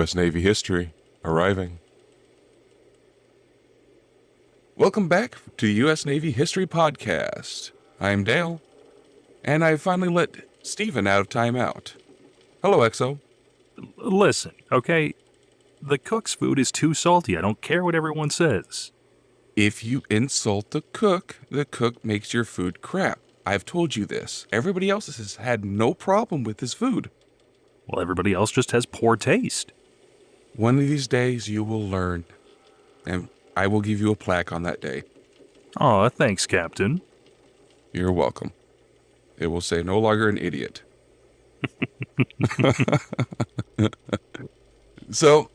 U.S. Navy history arriving. Welcome back to the U.S. Navy History Podcast. I'm Dale, and I finally let Stephen out of timeout. Hello, EXO. Listen, okay? The cook's food is too salty. I don't care what everyone says. If you insult the cook makes your food crap. I've told you this. Everybody else has had no problem with his food. Well, everybody else just has poor taste. One of these days you will learn, and I will give you a plaque on that day. Aw, thanks, Captain. You're welcome. It will say no longer an idiot. So,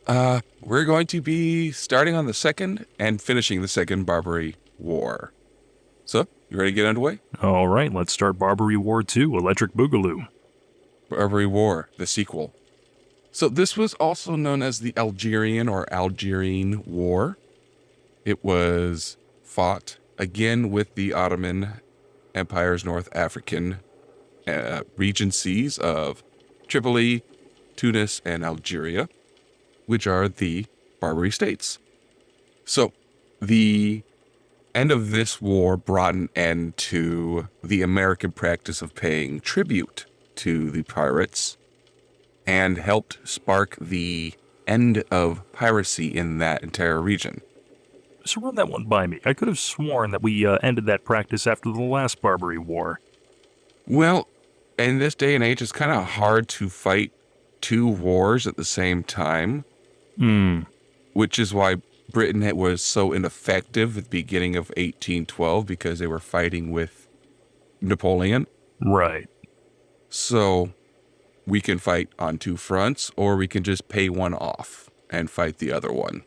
we're going to be starting on the second and finishing the second Barbery War. So, you ready to get underway? All right, let's start Barbery War 2, Electric Boogaloo. Barbery War, the sequel. So this was also known as the Algerian or Algerine War. It was fought again with the Ottoman Empire's North African regencies of Tripoli, Tunis, and Algeria, which are the Barbary states. So the end of this war brought an end to the American practice of paying tribute to the pirates and helped spark the end of piracy in that entire region. So run that one by me. I could have sworn that we ended that practice after the last Barbery War. Well, in this day and age, it's kind of hard to fight two wars at the same time. Which is why Britain was so ineffective at the beginning of 1812, because they were fighting with Napoleon. Right. So we can fight on two fronts, or we can just pay one off and fight the other one.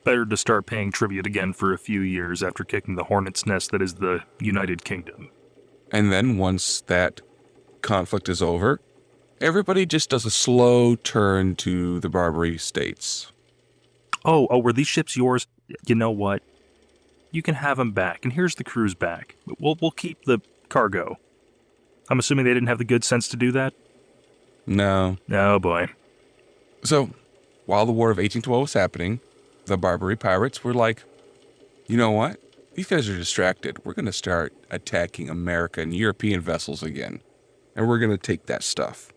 Better to start paying tribute again for a few years after kicking the hornet's nest that is the United Kingdom. And then once that conflict is over, everybody just does a slow turn to the Barbary states. Oh, were these ships yours? You know what? You can have them back, and here's the crews back. We'll keep the cargo. I'm assuming they didn't have the good sense to do that? No. Oh, boy. So, while the War of 1812 was happening, the Barbary pirates were like, you know what? These guys are distracted. We're going to start attacking American and European vessels again. And we're going to take that stuff.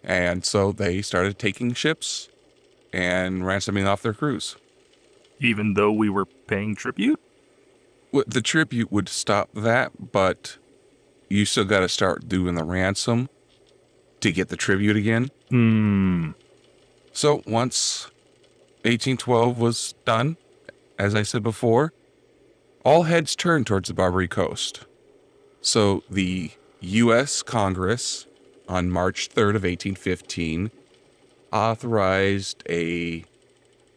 And so they started taking ships and ransoming off their crews. Even though we were paying tribute? Well, the tribute would stop that, but you still got to start doing the ransom to get the tribute again. So once 1812 was done, as I said before, all heads turned towards the Barbary coast. So the U.S. Congress, on March 3rd of 1815, authorized a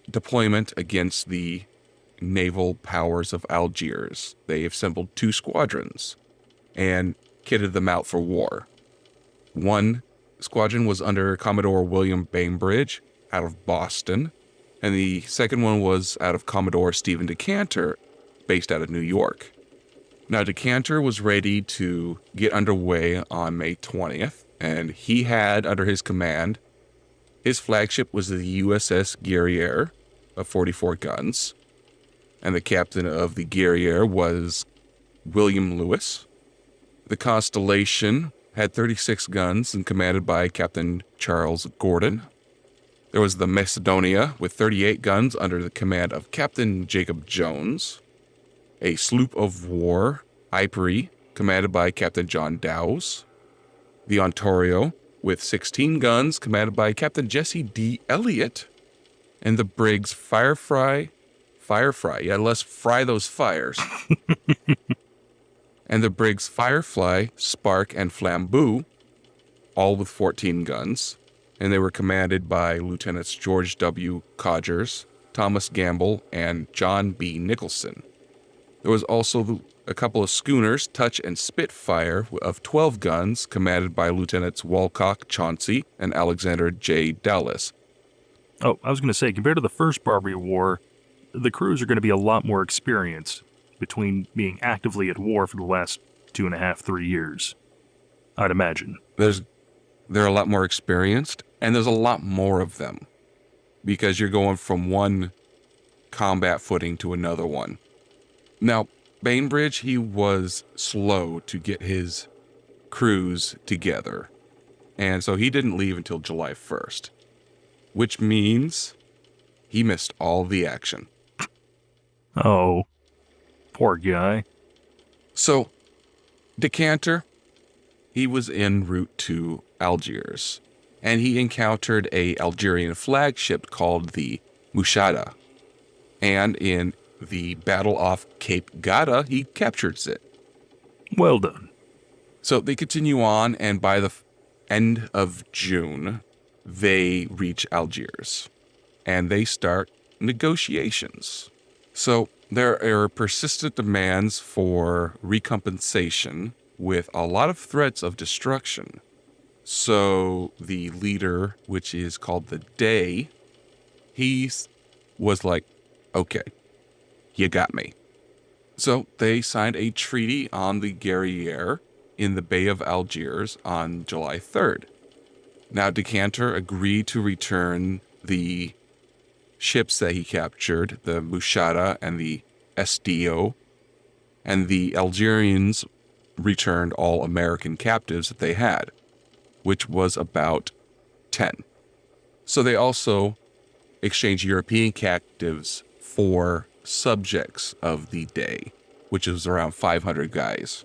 deployment against the naval powers of Algiers. They assembled 2 squadrons and kitted them out for war. One squadron was under Commodore William Bainbridge out of Boston, and the second one was out of Commodore Stephen Decatur, based out of New York. Now, Decatur was ready to get underway on May 20th, and he had under his command, his flagship was the USS Guerriere of 44 guns, and the captain of the Guerriere was William Lewis. The Constellation had 36 guns and commanded by Captain Charles Gordon. There was the Macedonia with 38 guns under the command of Captain Jacob Jones. A sloop of war, Ypres, commanded by Captain John Dowse. The Ontario with 16 guns commanded by Captain Jesse D. Elliott. And the brigs Firefly, yeah, let's fry those fires. And the brigs Firefly, Spark, and Flambeau, all with 14 guns, and they were commanded by Lieutenants George W. Codgers, Thomas Gamble, and John B. Nicholson. There was also a couple of schooners, Touch and Spitfire, of 12 guns, commanded by Lieutenants Walcock Chauncey and Alexander J. Dallas. Oh, I was going to say, compared to the first Barbary War, the crews are going to be a lot more experienced between being actively at war for the last 2.5, 3 years, I'd imagine. They're a lot more experienced, and there's a lot more of them. because you're going from one combat footing to another one. Now, Bainbridge, he was slow to get his crews together, and so he didn't leave until July 1st, which means he missed all the action. Oh, poor guy. So, Decanter, he was en route to Algiers, and he encountered a Algerian flagship called the Mushada. And in the battle off Cape Gata, he captures it. Well done. So they continue on, and by the end of June, they reach Algiers, and they start negotiations. So there are persistent demands for recompensation with a lot of threats of destruction. So the leader, which is called the Dey, he was like, okay, you got me. So they signed a treaty on the Guerriere in the Bay of Algiers on July 3rd. Now Decanter agreed to return the ships that he captured, the Mushada and the Estío, and the Algerians returned all American captives that they had, which was about 10. So they also exchanged European captives for subjects of the Dey, which is around 500 guys.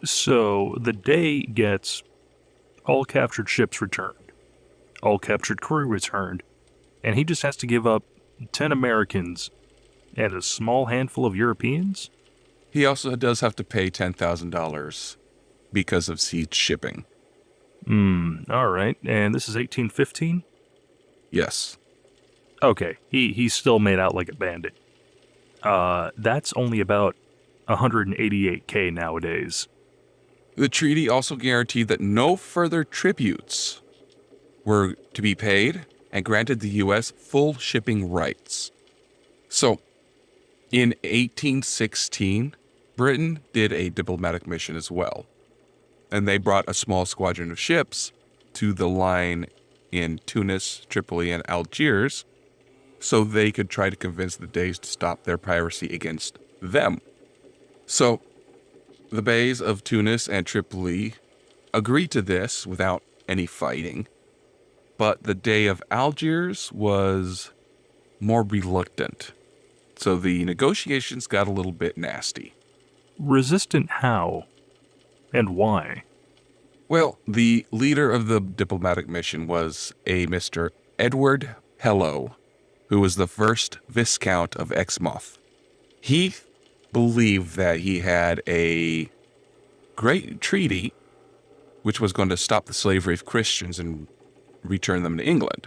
So the Dey gets all captured ships returned, all captured crew returned, and he just has to give up 10 Americans and a small handful of Europeans? He also does have to pay $10,000 because of siege shipping. All right. And this is 1815? Yes. Okay, he's still made out like a bandit. That's only about 188K nowadays. The treaty also guaranteed that no further tributes were to be paid and granted the U.S. full shipping rights. So, in 1816, Britain did a diplomatic mission as well, and they brought a small squadron of ships to the line in Tunis, Tripoli, and Algiers so they could try to convince the Deys to stop their piracy against them. So, the Beys of Tunis and Tripoli agreed to this without any fighting, but the Dey of Algiers was more reluctant. So the negotiations got a little bit nasty. Resistant how? And why? Well, the leader of the diplomatic mission was a Mr. Edward Hello, who was the first Viscount of Exmouth. He believed that he had a great treaty which was going to stop the slavery of Christians and return them to England.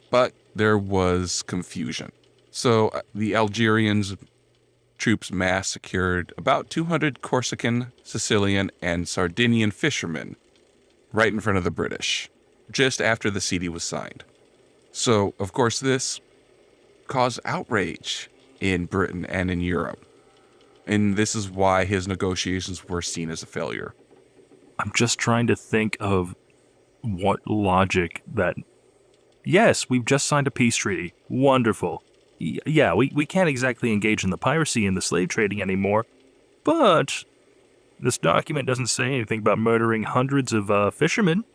But there was confusion. So the Algerians troops massacred about 200 Corsican, Sicilian, and Sardinian fishermen right in front of the British, just after the treaty was signed. So, of course, this caused outrage in Britain and in Europe. And this is why his negotiations were seen as a failure. I'm just trying to think of what logic that... Yes, we've just signed a peace treaty. Wonderful. Yeah, we can't exactly engage in the piracy and the slave trading anymore, but this document doesn't say anything about murdering hundreds of fishermen.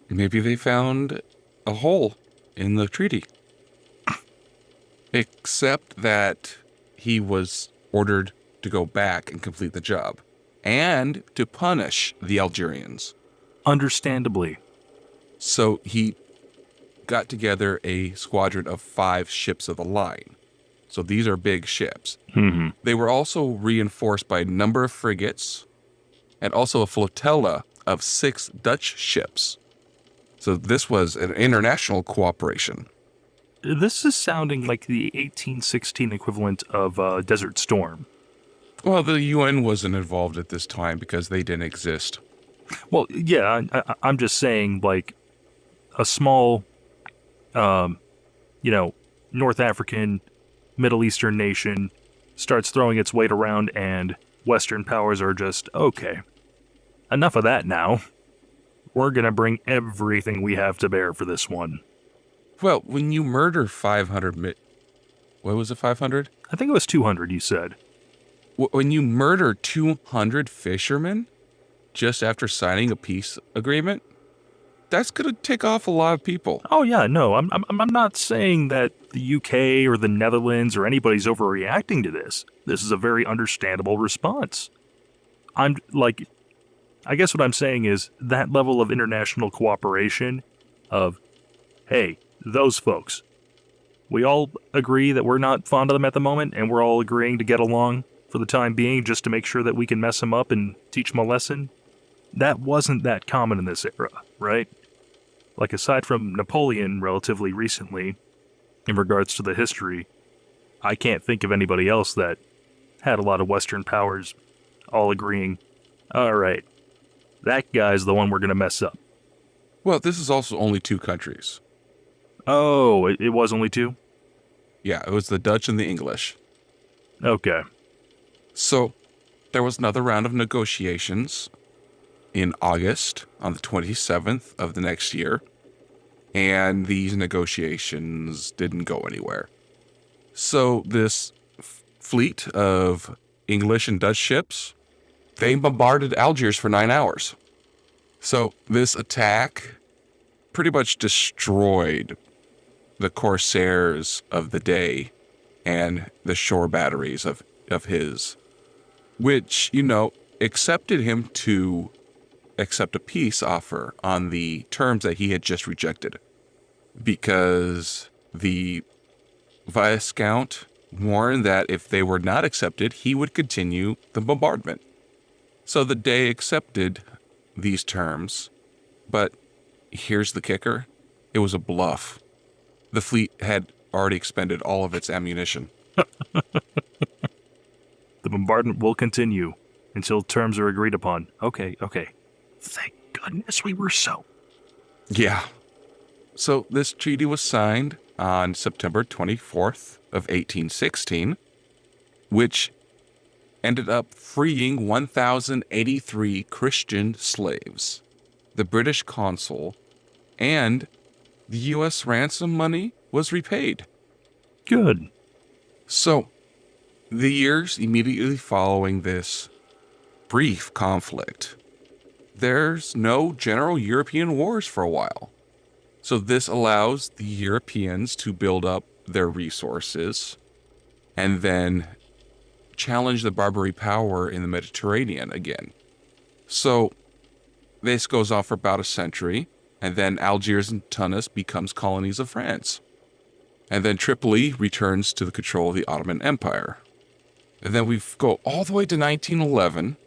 Maybe they found a hole in the treaty. Except that he was ordered to go back and complete the job, and to punish the Algerians. Understandably. So he got together a squadron of 5 ships of the line. So these are big ships. Mm-hmm. They were also reinforced by a number of frigates and also a flotilla of 6 Dutch ships. So this was an international cooperation. This is sounding like the 1816 equivalent of Desert Storm. Well, the UN wasn't involved at this time because they didn't exist. Well, yeah, I'm just saying, like, a small, North African, Middle Eastern nation starts throwing its weight around, and Western powers are just, okay, enough of that now. We're gonna bring everything we have to bear for this one. Well, when you murder 500, what was it, 500? I think it was 200, you said. When you murder 200 fishermen just after signing a peace agreement, that's going to tick off a lot of people. Oh yeah, no, I'm not saying that the UK or the Netherlands or anybody's overreacting to this. This is a very understandable response. I'm like, I guess what I'm saying is that level of international cooperation of, hey, those folks, we all agree that we're not fond of them at the moment, and we're all agreeing to get along for the time being just to make sure that we can mess them up and teach them a lesson. That wasn't that common in this era, right? Like, aside from Napoleon relatively recently, in regards to the history, I can't think of anybody else that had a lot of Western powers all agreeing, all right, that guy's the one we're going to mess up. Well, this is also only 2 countries. Oh, it was only 2? Yeah, it was the Dutch and the English. Okay. So there was another round of negotiations in August on the 27th of the next year, and these negotiations didn't go anywhere. So this fleet of English and Dutch ships, they bombarded Algiers for 9 hours. So this attack pretty much destroyed the corsairs of the day and the shore batteries of his, which, accepted him to accept a peace offer on the terms that he had just rejected, because the Viscount warned that if they were not accepted, he would continue the bombardment. So the Dey accepted these terms, but here's the kicker. It was a bluff. The fleet had already expended all of its ammunition. The bombardment will continue until terms are agreed upon. Okay. Thank goodness we were so. Yeah. So this treaty was signed on September 24th of 1816, which ended up freeing 1,083 Christian slaves, the British consul, and the U.S. ransom money was repaid. Good. So, the years immediately following this brief conflict, there's no general European wars for a while. So this allows the Europeans to build up their resources and then challenge the Barbery power in the Mediterranean again. So this goes on for about a century, and then Algiers and Tunis becomes colonies of France. And then Tripoli returns to the control of the Ottoman Empire. And then we go all the way to 1911.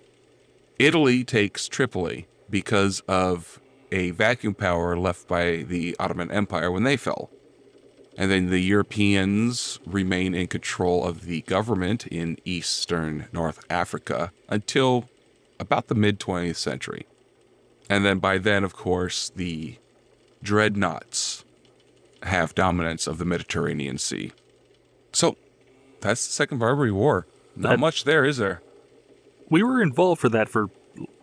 Italy takes Tripoli because of a vacuum power left by the Ottoman Empire when they fell. And then the Europeans remain in control of the government in Eastern North Africa until about the mid-20th century. And then by then, of course, the dreadnoughts have dominance of the Mediterranean Sea. So that's the Second Barbary War. Not much there, is there? We were involved for that for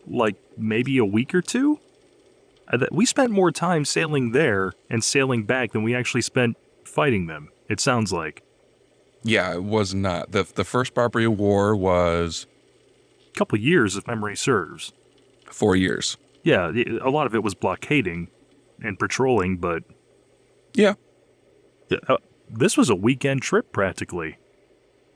like maybe a week or two. We spent more time sailing there and sailing back than we actually spent fighting them, it sounds like. Yeah, it was not. The First Barbary War was A couple years, if memory serves. 4 years. Yeah, a lot of it was blockading and patrolling, but Yeah. this was a weekend trip practically.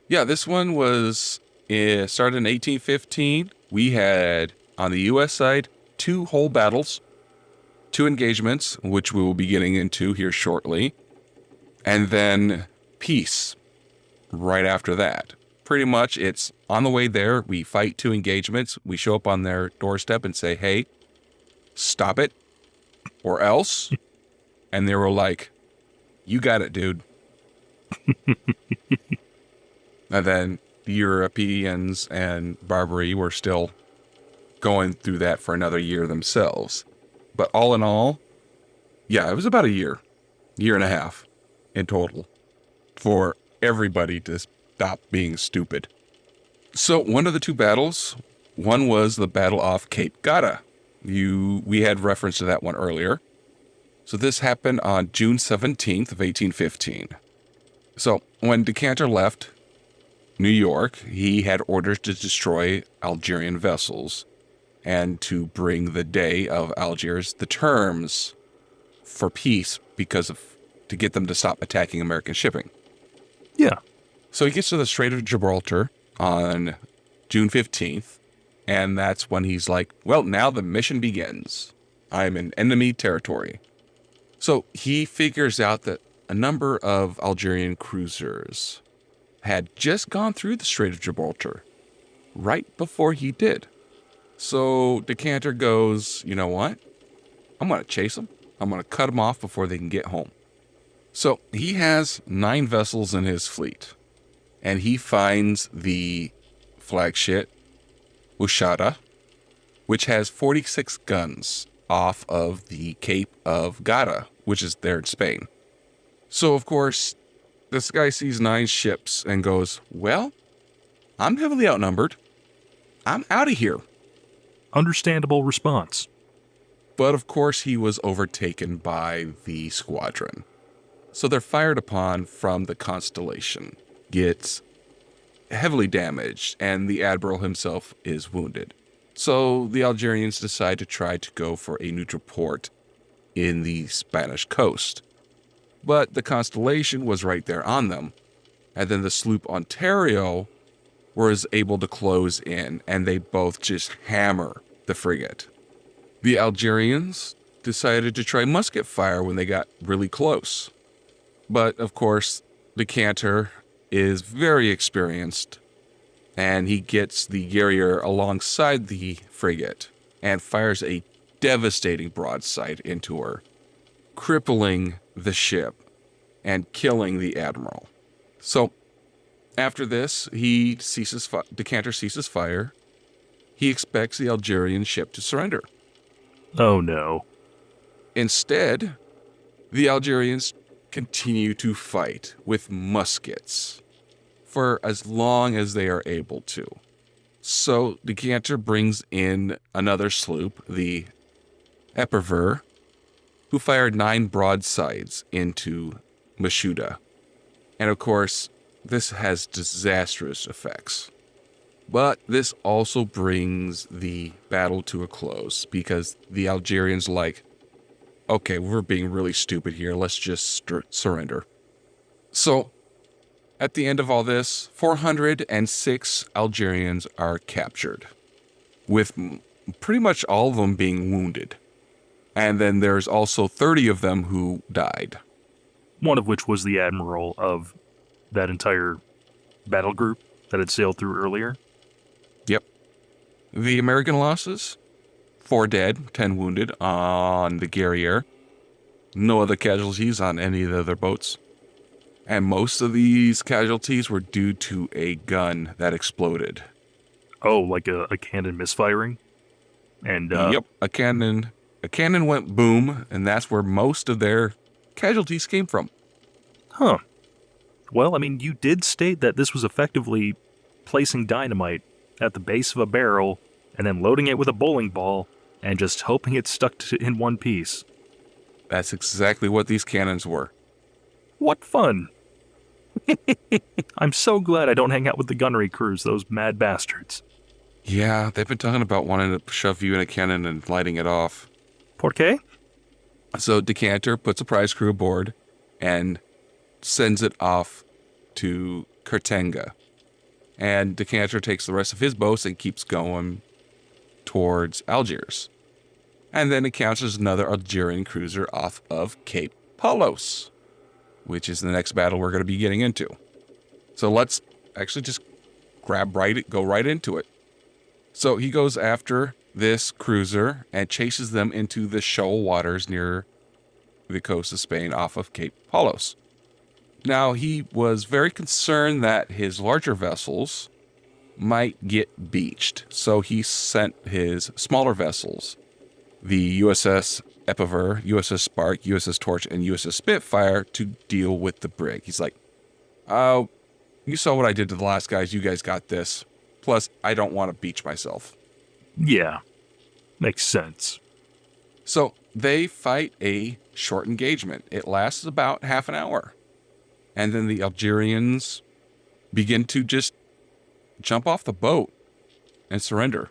Yeah, this one was started in 1815. We had, on the U.S. side, 2 whole battles, 2 engagements, which we will be getting into here shortly, and then peace right after that. Pretty much it's on the way there, we fight 2 engagements, we show up on their doorstep and say, hey, stop it, or else. And they were like, you got it, dude. And then the Europeans and Barbery were still going through that for another year themselves. But all in all, yeah, it was about a year and a half in total for everybody to stop being stupid. So one of the 2 battles, one was the Battle off Cape Gata. We had reference to that one earlier. So this happened on June 17th of 1815. So when Decanter left New York, he had orders to destroy Algerian vessels and to bring the Dey of Algiers the terms for peace to get them to stop attacking American shipping. Yeah. So he gets to the Strait of Gibraltar on June 15th, and that's when he's like, well, now the mission begins. I'm in enemy territory. So he figures out that a number of Algerian cruisers had just gone through the Strait of Gibraltar right before he did. So Decanter goes, you know what? I'm going to chase them. I'm going to cut them off before they can get home. So he has 9 vessels in his fleet, and he finds the flagship Ushada, which has 46 guns off of the Cape of Gata, which is there in Spain. So, of course, this guy sees 9 ships and goes, well, I'm heavily outnumbered. I'm out of here. Understandable response. But, of course, he was overtaken by the squadron. So they're fired upon from the Constellation, gets heavily damaged, and the admiral himself is wounded. So the Algerians decide to try to go for a neutral port in the Spanish coast. But the Constellation was right there on them. And then the sloop Ontario was able to close in, and they both just hammer the frigate. The Algerians decided to try musket fire when they got really close. But, of course, Decanter is very experienced, and he gets the Guerrier alongside the frigate and fires a devastating broadside into her, crippling the ship and killing the admiral. So, after this, Decanter ceases fire. He expects the Algerian ship to surrender. Oh no. Instead, the Algerians continue to fight with muskets for as long as they are able to. So Decanter brings in another sloop, the Epervier, who fired 9 broadsides into Mashuda. And of course, this has disastrous effects. But this also brings the battle to a close because the Algerians okay, we're being really stupid here. Let's just surrender. So, at the end of all this, 406 Algerians are captured, with pretty much all of them being wounded. And then there's also 30 of them who died. One of which was the admiral of that entire battle group that had sailed through earlier. Yep. The American losses? 4 dead, 10 wounded on the Guerrier. No other casualties on any of the other boats. And most of these casualties were due to a gun that exploded. Oh, like a cannon misfiring? And Yep, a cannon went boom, and that's where most of their casualties came from. Huh. Well, I mean, you did state that this was effectively placing dynamite at the base of a barrel and then loading it with a bowling ball and just hoping it stuck in one piece. That's exactly what these cannons were. What fun! I'm so glad I don't hang out with the gunnery crews, those mad bastards. Yeah, they've been talking about wanting to shove you in a cannon and lighting it off. ¿Por qué? So Decanter puts a prize crew aboard and sends it off to Cartagena. And Decanter takes the rest of his boats and keeps going towards Algiers. And then encounters another Algerian cruiser off of Cape Palos, which is the next battle we're going to be getting into. So let's actually just go right into it. So he goes after this cruiser and chases them into the shoal waters near the coast of Spain off of Cape Palos. Now, he was very concerned that his larger vessels might get beached, so he sent his smaller vessels, the USS Epervier, USS Spark, USS Torch, and USS Spitfire, to deal with the brig. He's like, oh, you saw what I did to the last guys. You guys got this. Plus, I don't want to beach myself. Yeah, makes sense. So they fight a short engagement. It lasts about half an hour. And then the Algerians begin to just jump off the boat and surrender.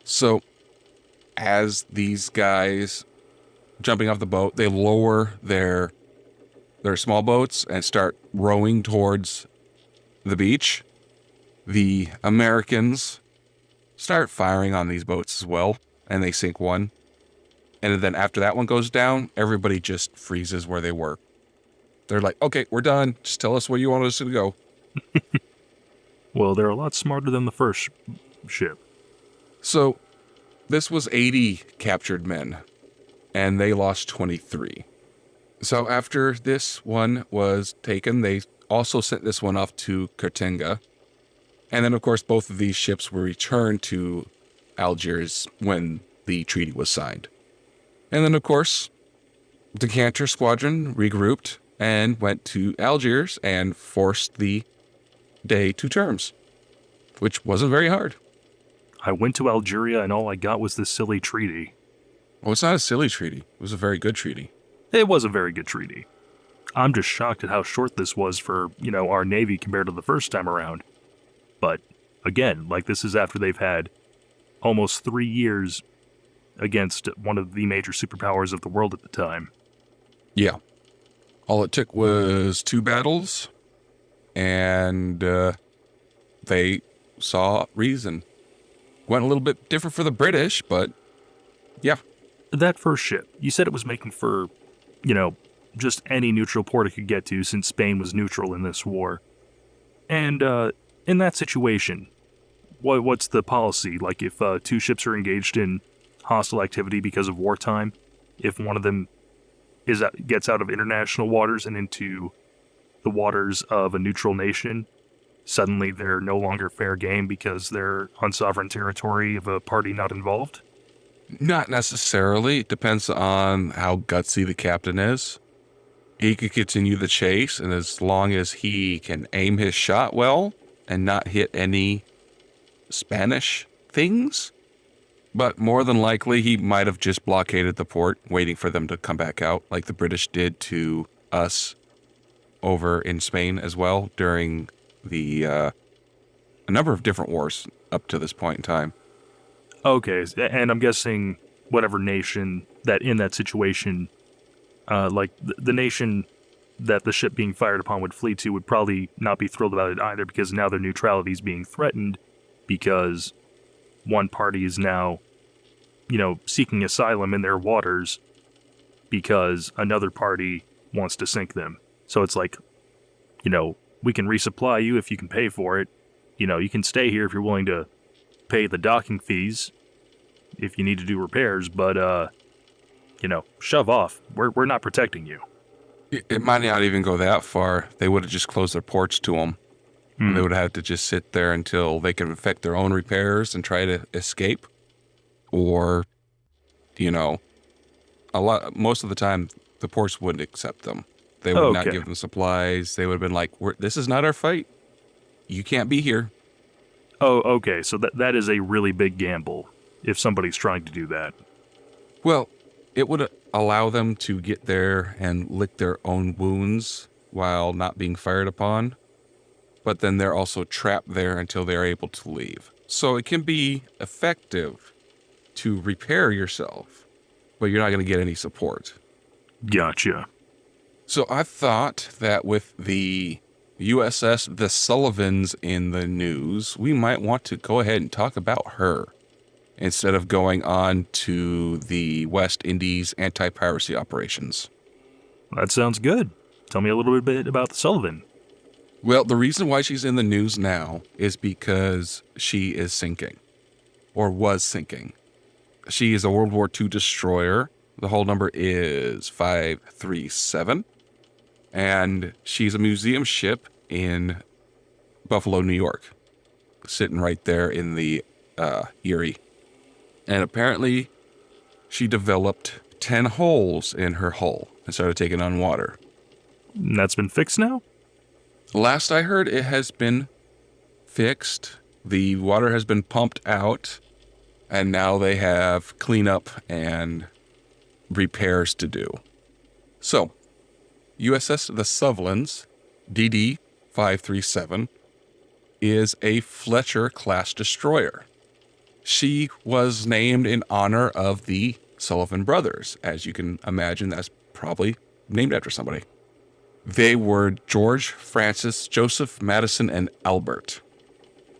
So as these guys jumping off the boat, they lower their small boats and start rowing towards the beach. The Americans start firing on these boats as well, and they sink one. And then after that one goes down, everybody just freezes where they were. They're like, okay, we're done. Just tell us where you want us to go. Well, they're a lot smarter than the first ship. So this was 80 captured men, and they lost 23. So after this one was taken, they also sent this one off to Cartagena. And then, of course, both of these ships were returned to Algiers when the treaty was signed. And then, of course, the Decanter Squadron regrouped and went to Algiers and forced the Dey to terms, which wasn't very hard. I went to Algeria and all I got was this silly treaty. Well, it's not a silly treaty. It was a very good treaty. It was a very good treaty. I'm just shocked at how short this was for, our Navy compared to the first time around. But, again, this is after they've had almost 3 years against one of the major superpowers of the world at the time. Yeah. All it took was 2 battles, and they saw reason. Went a little bit different for the British, but yeah. That first ship, you said it was making for, just any neutral port it could get to since Spain was neutral in this war. And in that situation, what's the policy? If 2 ships are engaged in hostile activity because of wartime, if one of them gets out of international waters and into the waters of a neutral nation, suddenly they're no longer fair game because they're on sovereign territory of a party not involved? Not necessarily. It depends on how gutsy the captain is. He could continue the chase, and as long as he can aim his shot well and not hit any Spanish things, but more than likely he might have just blockaded the port, waiting for them to come back out, like the British did to us over in Spain as well during the a number of different wars up to this point in time. Okay, and I'm guessing whatever nation that in that situation, the nation that the ship being fired upon would flee to would probably not be thrilled about it either, because now their neutrality is being threatened because one party is now, seeking asylum in their waters because another party wants to sink them. So it's like, we can resupply you if you can pay for it. You can stay here if you're willing to pay the docking fees if you need to do repairs, but, shove off. We're not protecting you. It might not even go that far. They would have just closed their ports to them. They would have to just sit there until they can effect their own repairs and try to escape. Or, most of the time, the ports wouldn't accept them. They would not give them supplies. They would have been like, this is not our fight. You can't be here. Oh, okay. So that is a really big gamble if somebody's trying to do that. Well, it would allow them to get there and lick their own wounds while not being fired upon. But then they're also trapped there until they're able to leave. So it can be effective to repair yourself, but you're not going to get any support. Gotcha. So I thought that with the USS the Sullivans in the news, we might want to go ahead and talk about her instead of going on to the West Indies anti-piracy operations. That sounds good. Tell me a little bit about the Sullivan. Well, the reason why she's in the news now is because she is sinking, or was sinking. She is a World War II destroyer. The whole number is 537. And she's a museum ship in Buffalo, New York, sitting right there in the Erie. And apparently she developed 10 holes in her hull and started taking on water. And that's been fixed now? Last I heard, it has been fixed. The water has been pumped out, and now they have cleanup and repairs to do. So, USS the Sullivans, DD 537, is a Fletcher-class destroyer. She was named in honor of the Sullivan brothers. As you can imagine, that's probably named after somebody. They were George, Francis, Joseph, Madison, and Albert.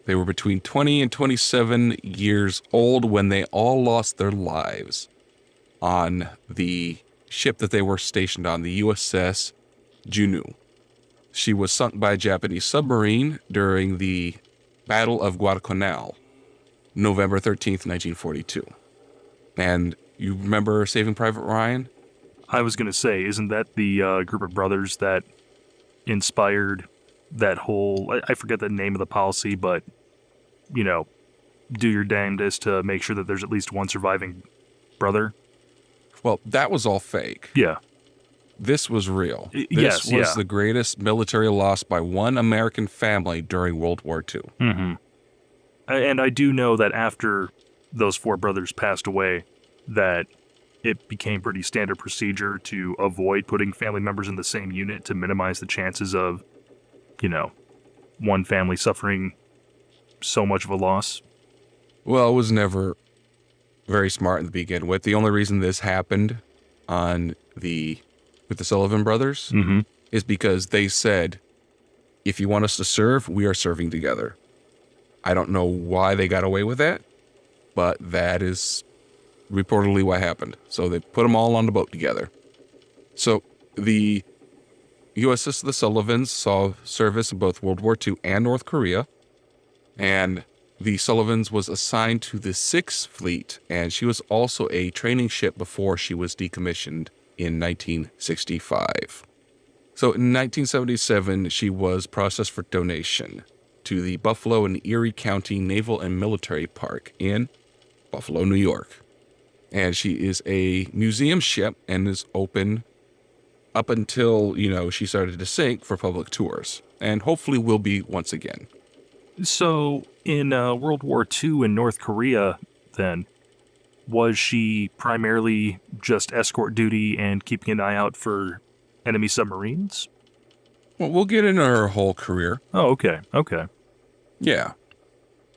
They were between 20 and 27 years old when they all lost their lives on the ship that they were stationed on, the USS Juneau. She was sunk by a Japanese submarine during the Battle of Guadalcanal, November 13th, 1942. And you remember Saving Private Ryan? I was going to say, isn't that the group of brothers that inspired that whole, I forget the name of the policy, but, you know, do your damnedest to make sure that there's at least one surviving brother? Well, that was all fake. Yeah. This was real. Yes, This was the greatest military loss by one American family during World War II. Mm-hmm. And I do know that after those four brothers passed away, that it became pretty standard procedure to avoid putting family members in the same unit to minimize the chances of, you know, one family suffering so much of a loss. Well, it was never very smart to begin with. The only reason this happened with the Sullivan brothers is because they said, if you want us to serve, we are serving together. I don't know why they got away with that, but that is reportedly what happened. So they put them all on the boat together. So the USS the Sullivans saw service in both World War II and North Korea, and the Sullivans was assigned to the 6th Fleet, and she was also a training ship before she was decommissioned in 1965. So in 1977, she was processed for donation to the Buffalo and Erie County Naval and Military Park in Buffalo, New York. And she is a museum ship and is open up until, she started to sink for public tours, and hopefully will be once again. So in World War II in North Korea, then, was she primarily just escort duty and keeping an eye out for enemy submarines? Well, we'll get into her whole career. Oh, okay. Yeah,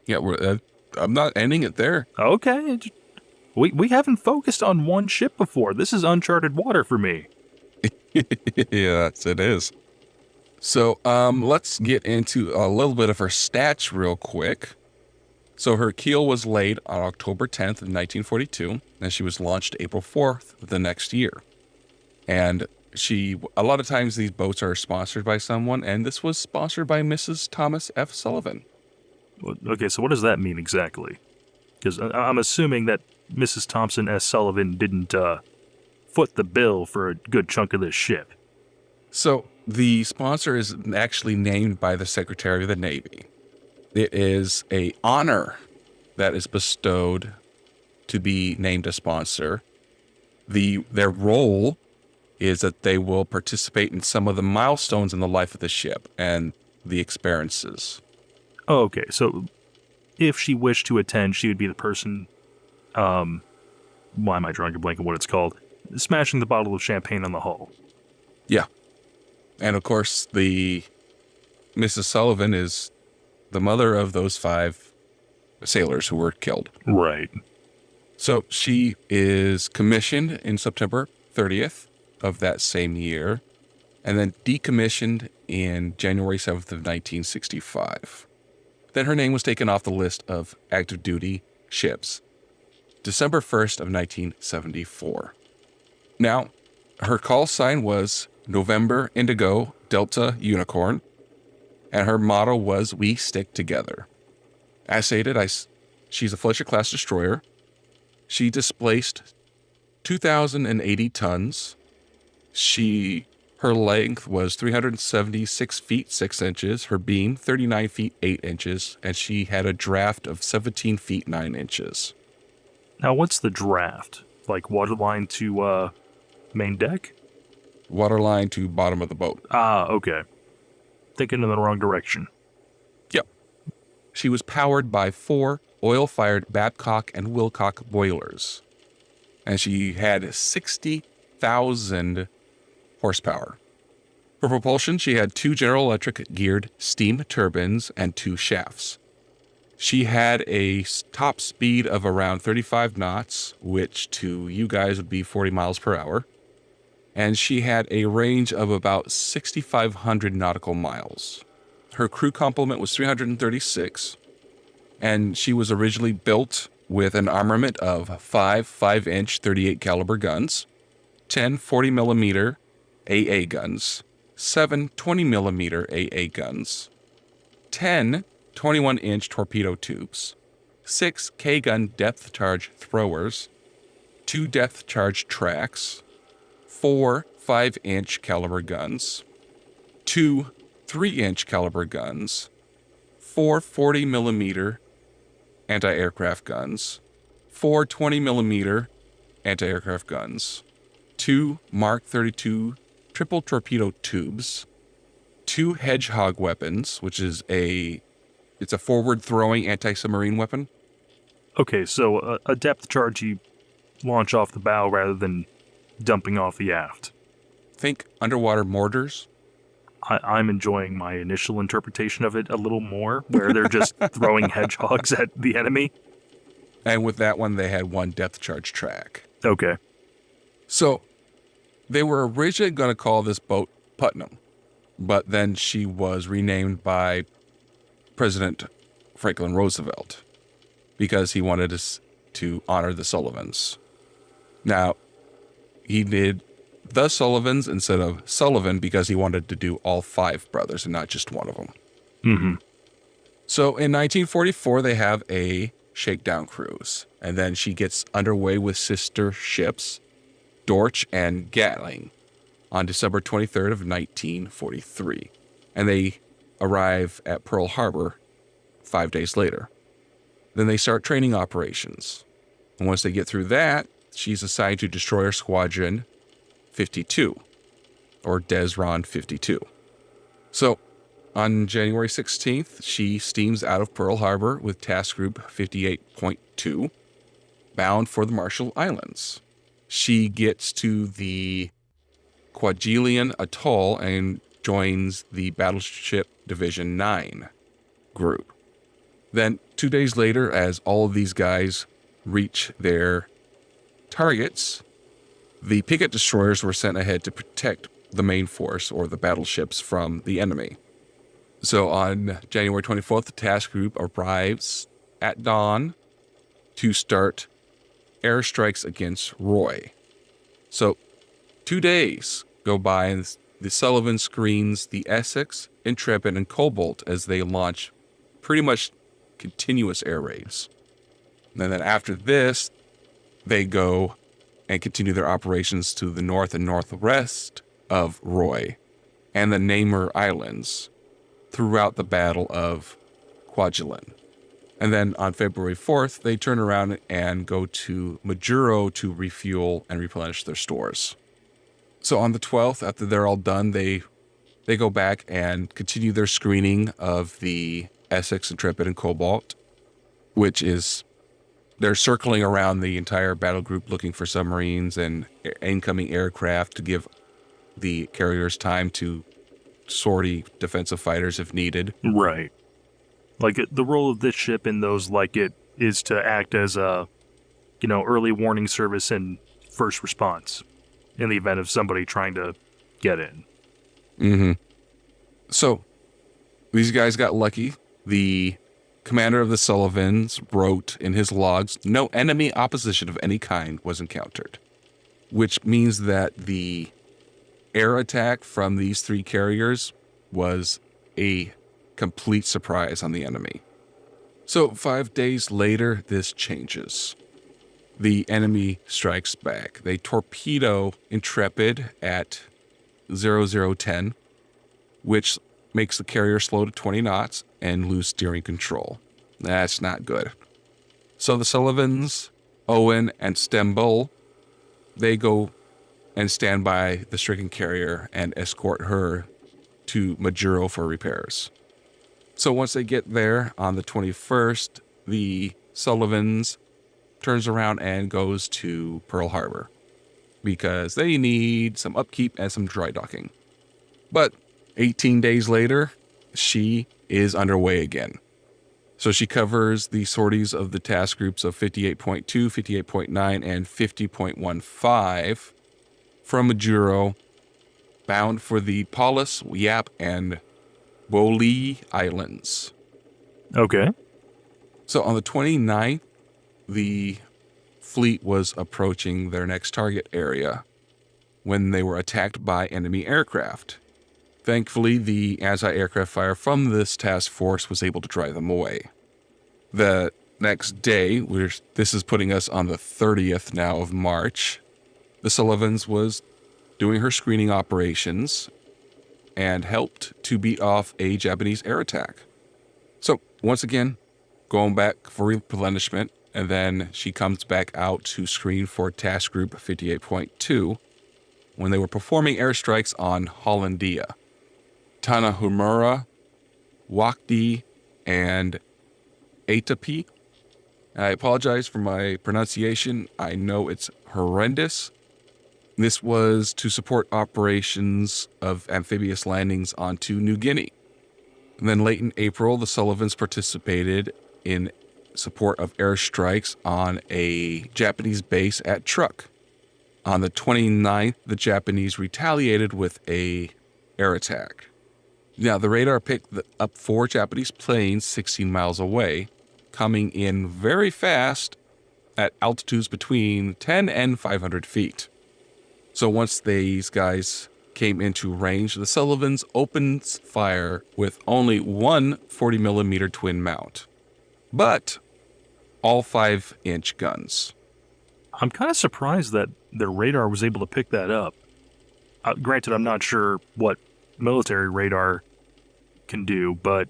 I'm not ending it there. Okay. We haven't focused on one ship before. This is uncharted water for me. Yes, it is. So, let's get into a little bit of her stats real quick. So her keel was laid on October 10th of 1942, and she was launched April 4th of the next year. And a lot of times these boats are sponsored by someone, and this was sponsored by Mrs. Thomas F. Sullivan. Okay, so what does that mean exactly? Because I'm assuming that Mrs. Thompson S. Sullivan didn't foot the bill for a good chunk of this ship. So the sponsor is actually named by the Secretary of the Navy. It is an honor that is bestowed to be named a sponsor. Their role is that they will participate in some of the milestones in the life of the ship and the experiences. Oh, okay. So if she wished to attend, she would be the person, why am I drawing a blank on what it's called? Smashing the bottle of champagne on the hull. Yeah. And of course, the Mrs. Sullivan is the mother of those 5 sailors who were killed. Right. So she is commissioned in September 30th of that same year, and then decommissioned in January 7th of 1965. Then her name was taken off the list of active duty ships, December 1st of 1974. Now, her call sign was November Indigo Delta Unicorn, and her motto was, "We stick together." As stated, she's a Fletcher-class destroyer. She displaced 2,080 tons. Her length was 376 feet 6 inches, her beam 39 feet 8 inches, and she had a draft of 17 feet 9 inches. Now, what's the draft? Like waterline to main deck? Waterline to bottom of the boat. Ah, okay. Thinking in the wrong direction. Yep. She was powered by 4 oil-fired Babcock and Wilcock boilers. and she had 60,000 horsepower. For propulsion, she had 2 General Electric geared steam turbines and 2 shafts. She had a top speed of around 35 knots, which to you guys would be 40 miles per hour. And she had a range of about 6,500 nautical miles. Her crew complement was 336, and she was originally built with an armament of 5 5-inch 38 caliber guns, 10 40 millimeter AA guns, 7 20 millimeter AA guns, 10 21-inch torpedo tubes, 6 K-gun depth charge throwers, 2 depth charge tracks, 4 5-inch caliber guns, 2 3-inch caliber guns, 4 40 millimeter anti-aircraft guns, 4 20 millimeter anti-aircraft guns, 2 Mark 32 triple torpedo tubes, 2 Hedgehog weapons, which is it's a forward-throwing anti-submarine weapon. Okay, so a depth charge you launch off the bow rather than dumping off the aft. Think underwater mortars. I'm enjoying my initial interpretation of it a little more, where they're just throwing hedgehogs at the enemy. And with that one, they had 1 depth charge track. Okay. So they were originally going to call this boat Putnam, but then she was renamed by President Franklin Roosevelt because he wanted us to honor the Sullivans. Now, he did the Sullivans instead of Sullivan because he wanted to do all 5 brothers and not just one of them. Mm-hmm. So in 1944, they have a shakedown cruise, and then she gets underway with sister ships, Dorch and Gatling, on December 23rd of 1943. And they arrive at Pearl Harbor 5 days later. Then they start training operations. And once they get through that, she's assigned to Destroyer Squadron 52, or Desron 52. So, on January 16th, she steams out of Pearl Harbor with Task Group 58.2, bound for the Marshall Islands. She gets to the Kwajalein Atoll and joins the Battleship Division 9 group. Then, 2 days later, as all of these guys reach their targets, the picket destroyers were sent ahead to protect the main force, or the battleships, from the enemy. So on January 24th, the task group arrives at dawn to start airstrikes against Roy. So 2 days go by, and the Sullivan screens the Essex, Intrepid, and Cobalt as they launch pretty much continuous air raids. And then after this, they go and continue their operations to the north and northwest of Roy and the Namur Islands throughout the Battle of Kwajalein. And then on February 4th, they turn around and go to Majuro to refuel and replenish their stores. So on the 12th, after they're all done, they go back and continue their screening of the Essex, Intrepid, and Cobalt, which is they're circling around the entire battle group looking for submarines and incoming aircraft to give the carriers time to sortie defensive fighters if needed. Right. Like, the role of this ship and those like it is to act as a, early warning service and first response in the event of somebody trying to get in. Mm-hmm. So, these guys got lucky. The commander of the Sullivans wrote in his logs, "No enemy opposition of any kind was encountered," which means that the air attack from these 3 carriers was a complete surprise on the enemy. So 5 days later, this changes. The enemy strikes back. They torpedo Intrepid at 0010, which makes the carrier slow to 20 knots and lose steering control. That's not good. So the Sullivans, Owen, and Stembull, they go and stand by the stricken carrier and escort her to Majuro for repairs. So once they get there on the 21st, the Sullivans turns around and goes to Pearl Harbor because they need some upkeep and some dry docking. But 18 days later, she is underway again. So she covers the sorties of the task groups of 58.2, 58.9, and 50.15 from Majuro, bound for the Paulus, Yap, and Boli Islands. Okay. So on the 29th, the fleet was approaching their next target area when they were attacked by enemy aircraft. Thankfully, the anti-aircraft fire from this task force was able to drive them away. The next day, this is putting us on the 30th now of March, the Sullivans was doing her screening operations and helped to beat off a Japanese air attack. So, once again, going back for replenishment, and then she comes back out to screen for Task Group 58.2 when they were performing airstrikes on Hollandia, Tanahumura, Wakdi, and Atapi. I apologize for my pronunciation. I know it's horrendous. This was to support operations of amphibious landings onto New Guinea. And then late in April, the Sullivans participated in support of airstrikes on a Japanese base at Truk. On the 29th, the Japanese retaliated with a air attack. Now, the radar picked up 4 Japanese planes 16 miles away, coming in very fast at altitudes between 10 and 500 feet. So once these guys came into range, the Sullivans opened fire with only one 40mm twin mount, but all 5-inch guns. I'm kind of surprised that their radar was able to pick that up. Granted, I'm not sure what military radar can do, but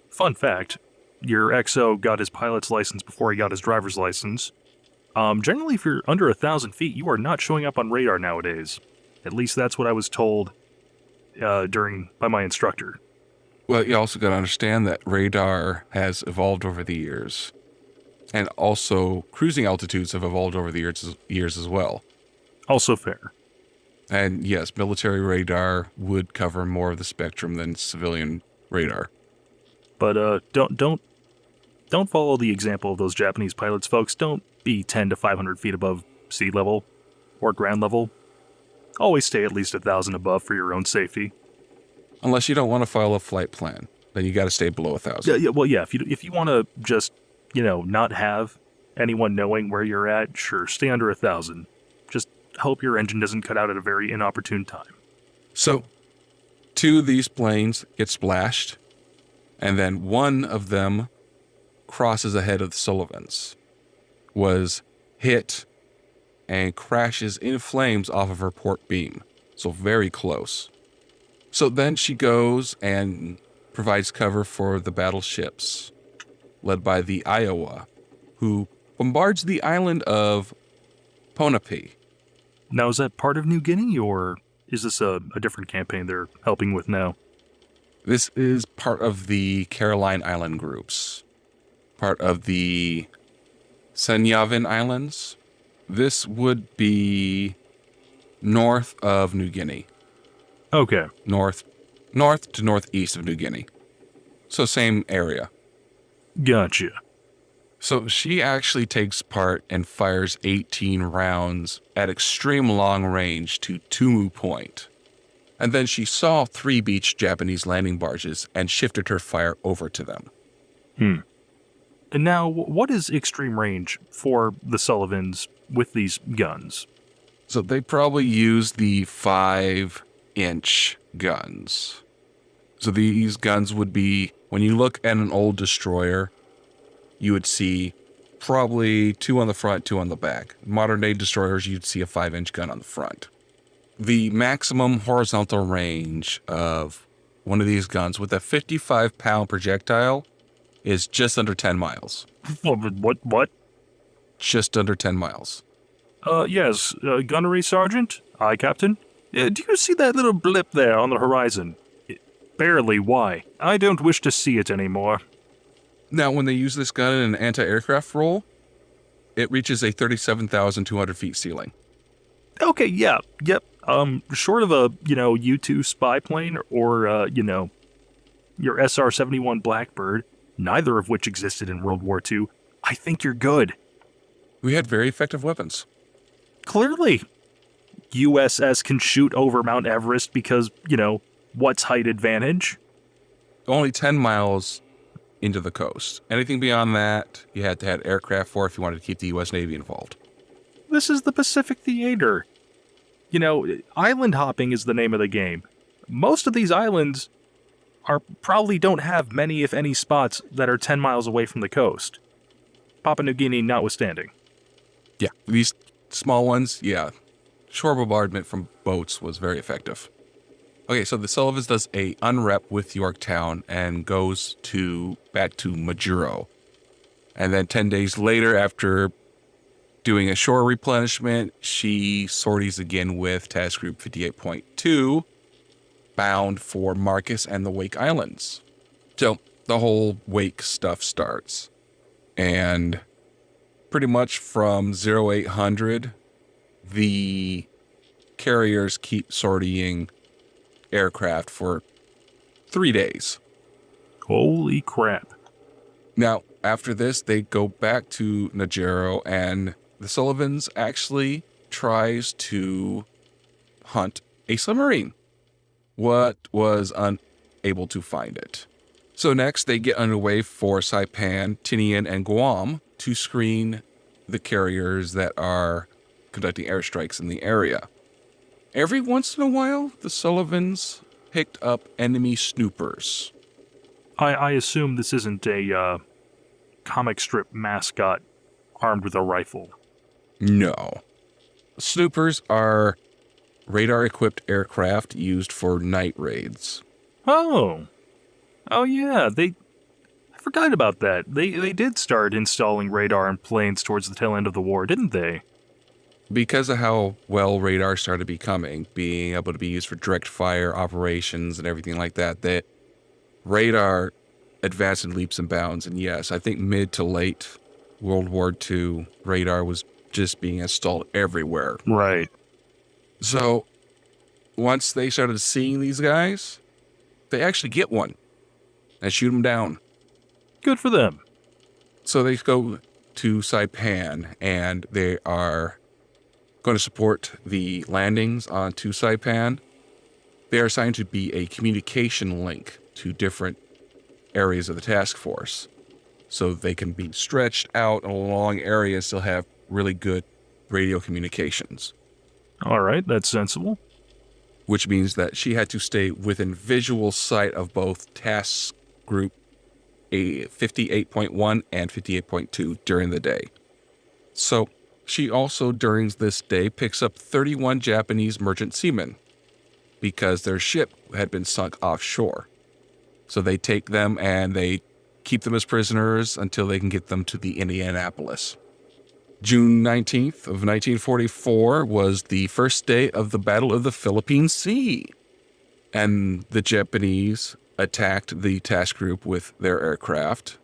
fun fact, your XO got his pilot's license before he got his driver's license. Generally, if you're under 1,000 feet, you are not showing up on radar nowadays. At least that's what I was told by my instructor. Well, you also got to understand that radar has evolved over the years. And also, cruising altitudes have evolved over the years as well. Also fair. And yes, military radar would cover more of the spectrum than civilian radar. But don't follow the example of those Japanese pilots, folks. Don't be 10 to 500 feet above sea level or ground level. Always stay at least 1,000 above for your own safety. Unless you don't want to file a flight plan, then you got to stay below 1,000. Yeah. If you want to just not have anyone knowing where you're at, sure, stay under 1,000. Just hope your engine doesn't cut out at a very inopportune time. So, 2 of these planes get splashed, and then one of them crosses ahead of the Sullivans, was hit and crashes in flames off of her port beam. So very close. So then she goes and provides cover for the battleships, led by the Iowa, who bombards the island of Ponape. Now, is that part of New Guinea, or is this a different campaign they're helping with now? This is part of the Caroline Island groups, part of the Senyavin Islands. This would be north of New Guinea. Okay. North to northeast of New Guinea. So same area. Gotcha. So she actually takes part and fires 18 rounds at extreme long range to Tumu Point. And then she saw 3 beached Japanese landing barges and shifted her fire over to them. And now, what is extreme range for the Sullivans with these guns? So they probably use the 5-inch guns. So these guns would be, when you look at an old destroyer, you would see probably 2 on the front, 2 on the back. Modern day destroyers, you'd see a 5-inch gun on the front. The maximum horizontal range of one of these guns with a 55-pound projectile is just under 10 miles. What? Just under 10 miles. Yes, gunnery sergeant? Aye, Captain? Do you see that little blip there on the horizon? Barely, why? I don't wish to see it anymore. Now, when they use this gun in an anti-aircraft role, It reaches a 37,200 feet ceiling. Okay, yeah, yep. Short of a, U-2 spy plane or, your SR-71 Blackbird, neither of which existed in World War II, I think you're good. We had very effective weapons. Clearly, USS can shoot over Mount Everest because, what's height advantage? Only 10 miles into the coast. Anything beyond that, you had to have aircraft for if you wanted to keep the U.S. Navy involved. This is the Pacific Theater. Island hopping is the name of the game. Most of these islands probably don't have many, if any, spots that are 10 miles away from the coast. Papua New Guinea notwithstanding. Yeah, these small ones, yeah. Shore bombardment from boats was very effective. Okay, so the Sullivans does a unrep with Yorktown and goes back to Majuro. And then 10 days later, after doing a shore replenishment, she sorties again with Task Group 58.2, bound for Marcus and the Wake Islands. So the whole Wake stuff starts. And pretty much from 0800, the carriers keep sortying aircraft for 3 days. Holy crap. Now, after this, they go back to Najero, and the Sullivans actually tries to hunt a submarine. What was unable to find it. So next, they get underway for Saipan, Tinian, and Guam to screen the carriers that are conducting airstrikes in the area. Every once in a while, the Sullivans picked up enemy snoopers. I assume this isn't a comic strip mascot armed with a rifle. No. Snoopers are radar-equipped aircraft used for night raids. Oh yeah, I forgot about that. They did start installing radar in planes towards the tail end of the war, didn't they? Because of how well radar started becoming, being able to be used for direct fire operations and everything like that, that radar advanced in leaps and bounds. And yes, I think mid to late World War II, radar was just being installed everywhere. Right. So once they started seeing these guys, they actually get one and shoot them down. Good for them. So they go to Saipan, and they are going to support the landings onto Saipan. They are assigned to be a communication link to different areas of the task force, so they can be stretched out in a long area and still have really good radio communications. All right, that's sensible. Which means that she had to stay within visual sight of both task group 58.1 and 58.2 during the day. So she also, during this day, picks up 31 Japanese merchant seamen because their ship had been sunk offshore. So they take them and they keep them as prisoners until they can get them to the Indianapolis. June 19th of 1944 was the first day of the Battle of the Philippine Sea. And the Japanese attacked the task group with their aircraft.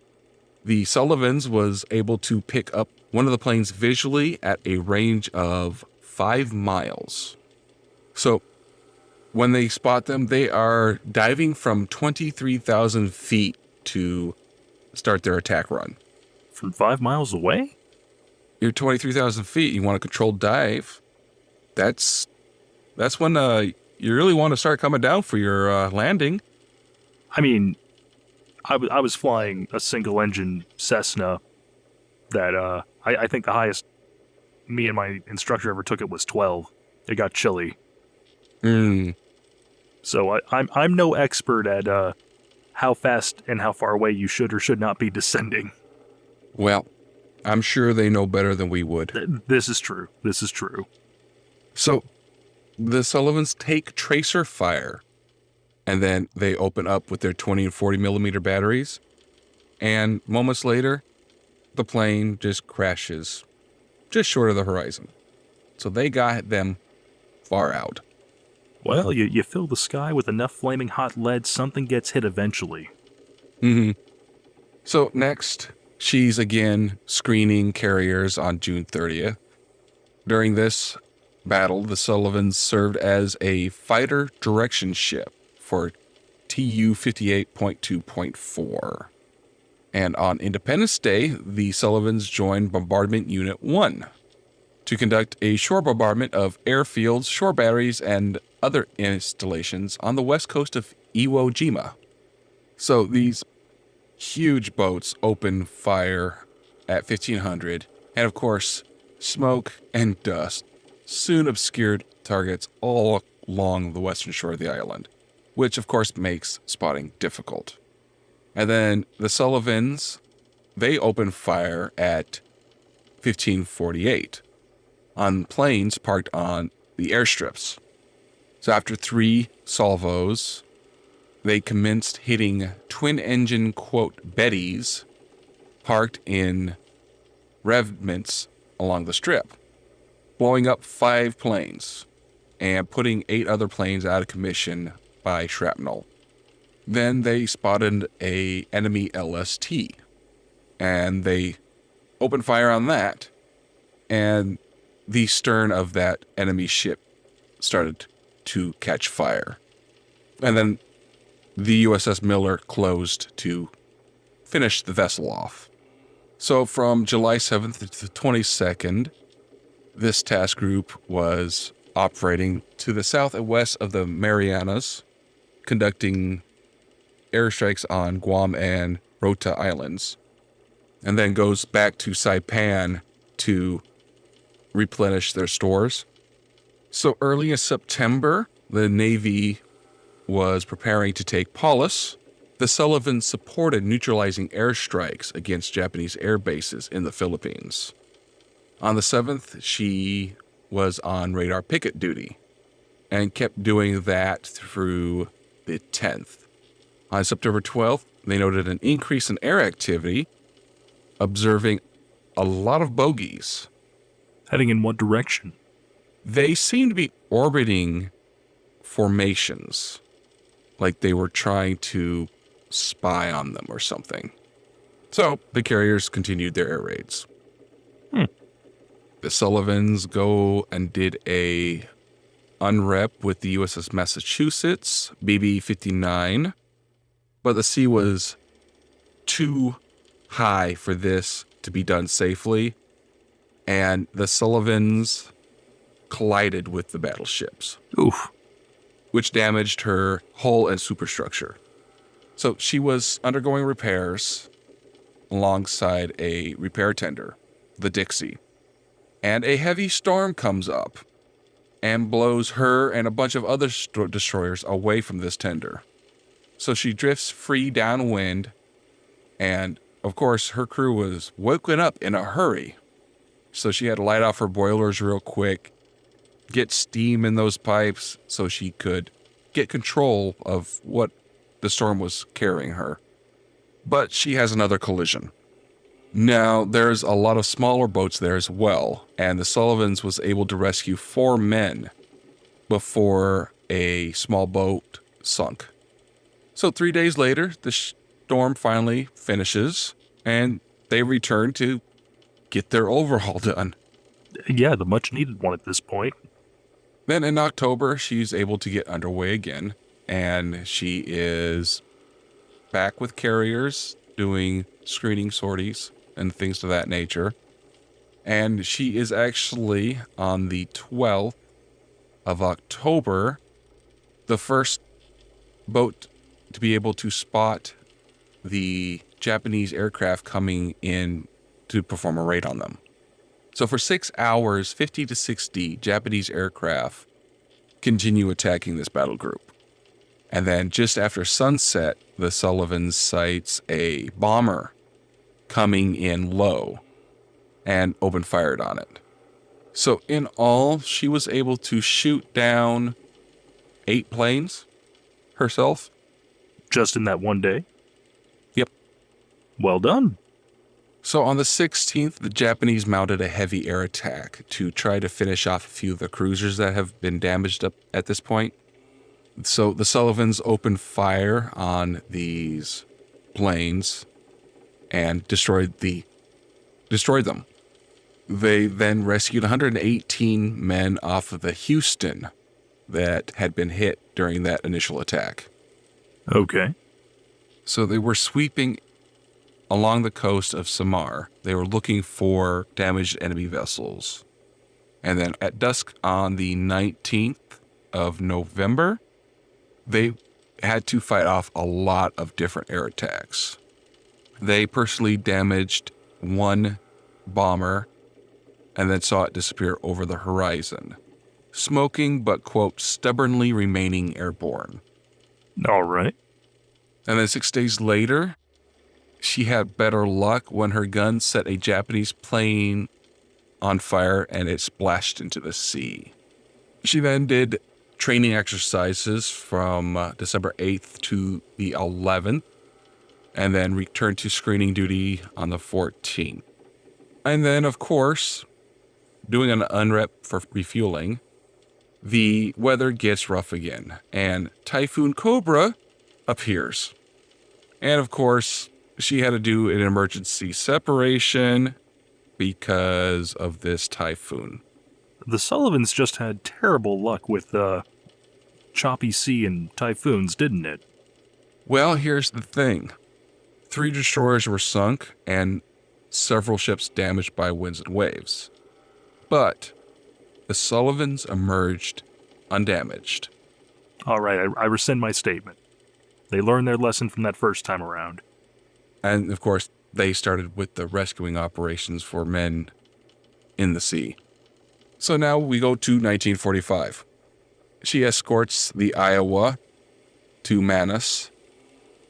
The Sullivans was able to pick up one of the planes visually at a range of 5 miles. So when they spot them, they are diving from 23,000 feet to start their attack run. From 5 miles away? You're 23,000 feet, you want a controlled dive. That's when you really want to start coming down for your landing. I mean, I was flying a single-engine Cessna that I think the highest me and my instructor ever took it was 12. It got chilly. So I'm no expert at how fast and how far away you should or should not be descending. Well, I'm sure they know better than we would. This is true. This is true. So the Sullivans take tracer fire, and then they open up with their 20 and 40 millimeter batteries. And moments later, the plane just crashes just short of the horizon. So they got them far out. Well, you fill the sky with enough flaming hot lead, something gets hit eventually. So next, She's again screening carriers on June 30th. During this battle, the Sullivans served as a fighter direction ship for TU 58.2.4. And on Independence Day, the Sullivans joined Bombardment Unit 1 to conduct a shore bombardment of airfields, shore batteries, and other installations on the west coast of Iwo Jima. So these huge boats opened fire at 1500, and of course, smoke and dust soon obscured targets all along the western shore of the island, which of course makes spotting difficult. And then the Sullivans, they opened fire at 1548 on planes parked on the airstrips. So after 3 salvos, they commenced hitting twin-engine, quote, Bettys parked in revments along the strip, blowing up 5 planes and putting 8 other planes out of commission by shrapnel. Then they spotted a enemy LST, and they opened fire on that, and the stern of that enemy ship started to catch fire. And then the USS Miller closed to finish the vessel off. So from July 7th to the 22nd, this task group was operating to the south and west of the Marianas, conducting airstrikes on Guam and Rota Islands, and then goes back to Saipan to replenish their stores. So early in September, the Navy was preparing to take Paulus. The Sullivans supported neutralizing airstrikes against Japanese air bases in the Philippines. On the 7th, she was on radar picket duty and kept doing that through the 10th. On September 12th, they noted an increase in air activity, observing a lot of bogies. Heading in what direction? They seemed to be orbiting formations, like they were trying to spy on them or something. So the carriers continued their air raids. The Sullivans go and did a unrep with the USS Massachusetts, BB-59, but the sea was too high for this to be done safely, and the Sullivans collided with the battleships. Oof. Which damaged her hull and superstructure. So she was undergoing repairs alongside a repair tender, the Dixie. And a heavy storm comes up and blows her and a bunch of other destroyers away from this tender. So she drifts free downwind, and of course her crew was woken up in a hurry. So she had to light off her boilers real quick, get steam in those pipes so she could get control of what the storm was carrying her. But she has another collision. Now, there's a lot of smaller boats there as well, and the Sullivans was able to rescue 4 men before a small boat sunk. So 3 days later, the storm finally finishes, and they return to get their overhaul done. Yeah, the much needed one at this point. Then in October, she's able to get underway again, and she is back with carriers doing screening sorties and things of that nature. And she is actually on the 12th of October, the first boat to be able to spot the Japanese aircraft coming in to perform a raid on them. So for 6 hours, 50 to 60 Japanese aircraft continue attacking this battle group. And then just after sunset, the Sullivans sights a bomber coming in low and open fired on it. So in all, she was able to shoot down 8 planes herself. Just in that one day? Yep. Well done. So on the 16th, the Japanese mounted a heavy air attack to try to finish off a few of the cruisers that have been damaged up at this point. So the Sullivans opened fire on these planes, and destroyed them. They then rescued 118 men off of the Houston that had been hit during that initial attack. Okay. So they were sweeping along the coast of Samar. They were looking for damaged enemy vessels. And then at dusk on the 19th of November, they had to fight off a lot of different air attacks. They personally damaged one bomber and then saw it disappear over the horizon, smoking but, quote, stubbornly remaining airborne. All right. And then 6 days later, she had better luck when her gun set a Japanese plane on fire and it splashed into the sea. She then did training exercises from December 8th to the 11th, and then returned to screening duty on the 14th. And then, of course, doing an unrep for refueling, the weather gets rough again, and Typhoon Cobra appears. And of course, she had to do an emergency separation because of this typhoon. The Sullivans just had terrible luck with choppy sea and typhoons, didn't it? Well, here's the thing. 3 destroyers were sunk and several ships damaged by winds and waves. But the Sullivans emerged undamaged. All right, I rescind my statement. They learned their lesson from that first time around. And of course, they started with the rescuing operations for men in the sea. So now we go to 1945. She escorts the Iowa to Manus.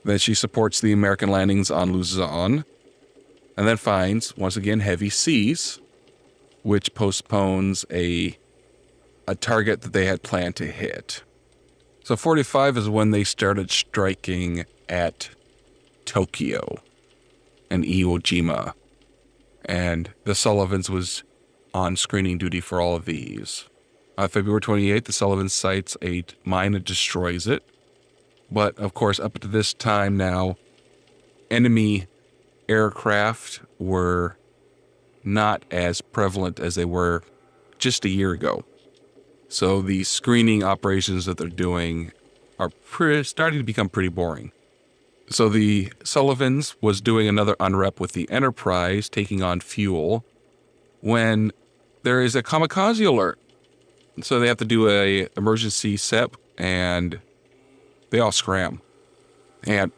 Then she supports the American landings on Luzon. And then finds, once again, heavy seas, which postpones a target that they had planned to hit. So 45 is when they started striking at Tokyo and Iwo Jima. And the Sullivans was on screening duty for all of these. On February 28th, the Sullivans sights a mine and destroys it. But, of course, up to this time now, enemy aircraft were not as prevalent as they were just a year ago. So the screening operations that they're doing are starting to become pretty boring. So the Sullivans was doing another unrep with the Enterprise, taking on fuel, when there is a kamikaze alert. So they have to do a emergency SEP, and they all scram. And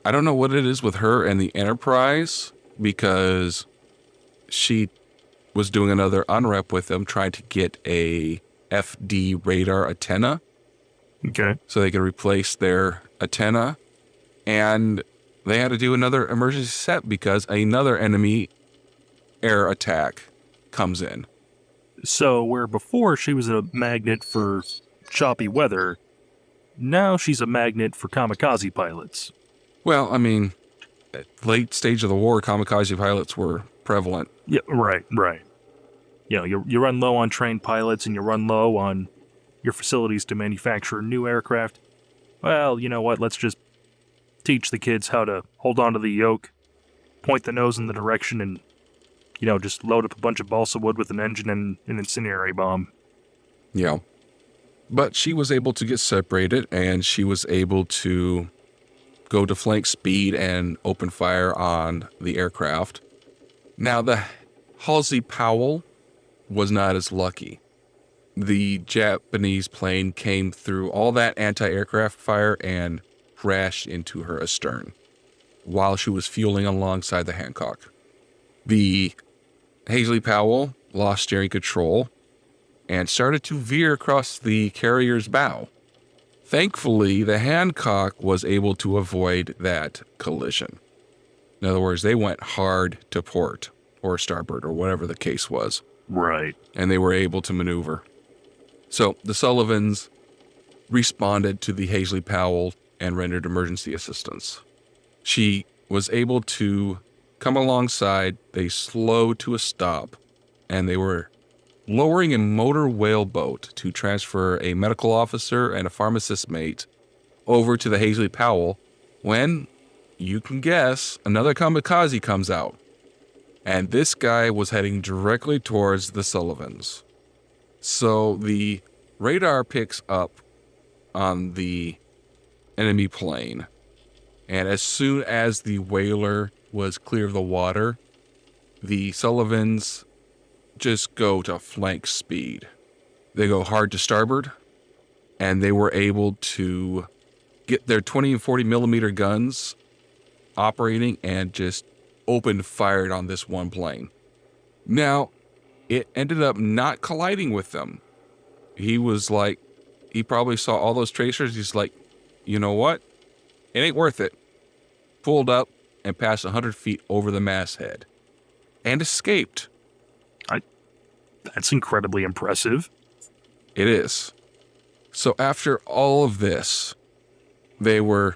I don't know what it is with her and the Enterprise, because she was doing another unrep with them, trying to get a FD radar antenna. Okay. So they could replace their antenna. And they had to do another emergency set because another enemy air attack comes in. So where before she was a magnet for choppy weather, now she's a magnet for kamikaze pilots. Well, I mean, at late stage of the war, kamikaze pilots were prevalent. Yeah, right. You know, you run low on trained pilots and you run low on your facilities to manufacture new aircraft. Well, you know what? Let's just teach the kids how to hold onto the yoke, point the nose in the direction, and, you know, just load up a bunch of balsa wood with an engine and an incendiary bomb. Yeah. But she was able to get separated, and she was able to go to flank speed and open fire on the aircraft. Now, the Halsey Powell was not as lucky. The Japanese plane came through all that anti-aircraft fire and crashed into her astern while she was fueling alongside the Hancock. The Halsey Powell lost steering control and started to veer across the carrier's bow. Thankfully, the Hancock was able to avoid that collision. In other words, they went hard to port or starboard or whatever the case was. Right. And they were able to maneuver. So the Sullivans responded to the Halsey Powell and rendered emergency assistance. She was able to come alongside. They slowed to a stop, and they were lowering a motor whaleboat to transfer a medical officer and a pharmacist mate over to the Halsey Powell when you can guess, another kamikaze comes out. And this guy was heading directly towards the Sullivans. So the radar picks up on the enemy plane. And as soon as the whaler was clear of the water, the Sullivans just go to flank speed. They go hard to starboard, and they were able to get their 20 and 40 millimeter guns operating and just opened fire on this one plane. Now, it ended up not colliding with them. He probably saw all those tracers. He's like, you know what? It ain't worth it. Pulled up and passed 100 feet over the masthead and escaped. That's incredibly impressive. It is. So after all of this, it was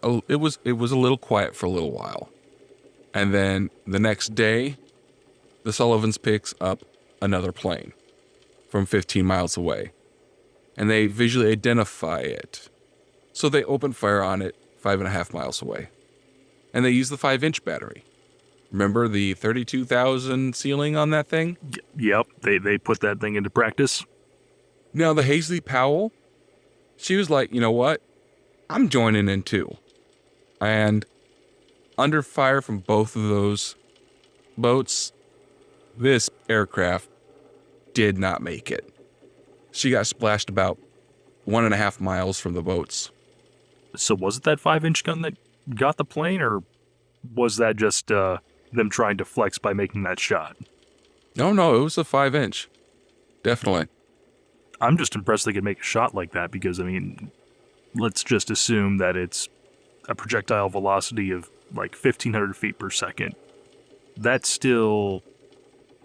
a little quiet for a little while. And then the next day, the Sullivans picks up another plane from 15 miles away. And they visually identify it. So they open fire on it 5.5 miles away. And they use the 5-inch battery. Remember the 32,000 ceiling on that thing? Yep, they put that thing into practice. Now, the Hazley Powell, she was like, you know what? I'm joining in too. And under fire from both of those boats, this aircraft did not make it. She got splashed about 1.5 miles from the boats. So was it that 5-inch gun that got the plane, or was that just them trying to flex by making that shot? No, it was a 5-inch. Definitely. I'm just impressed they could make a shot like that because, let's just assume that it's a projectile velocity of like 1,500 feet per second. That's still,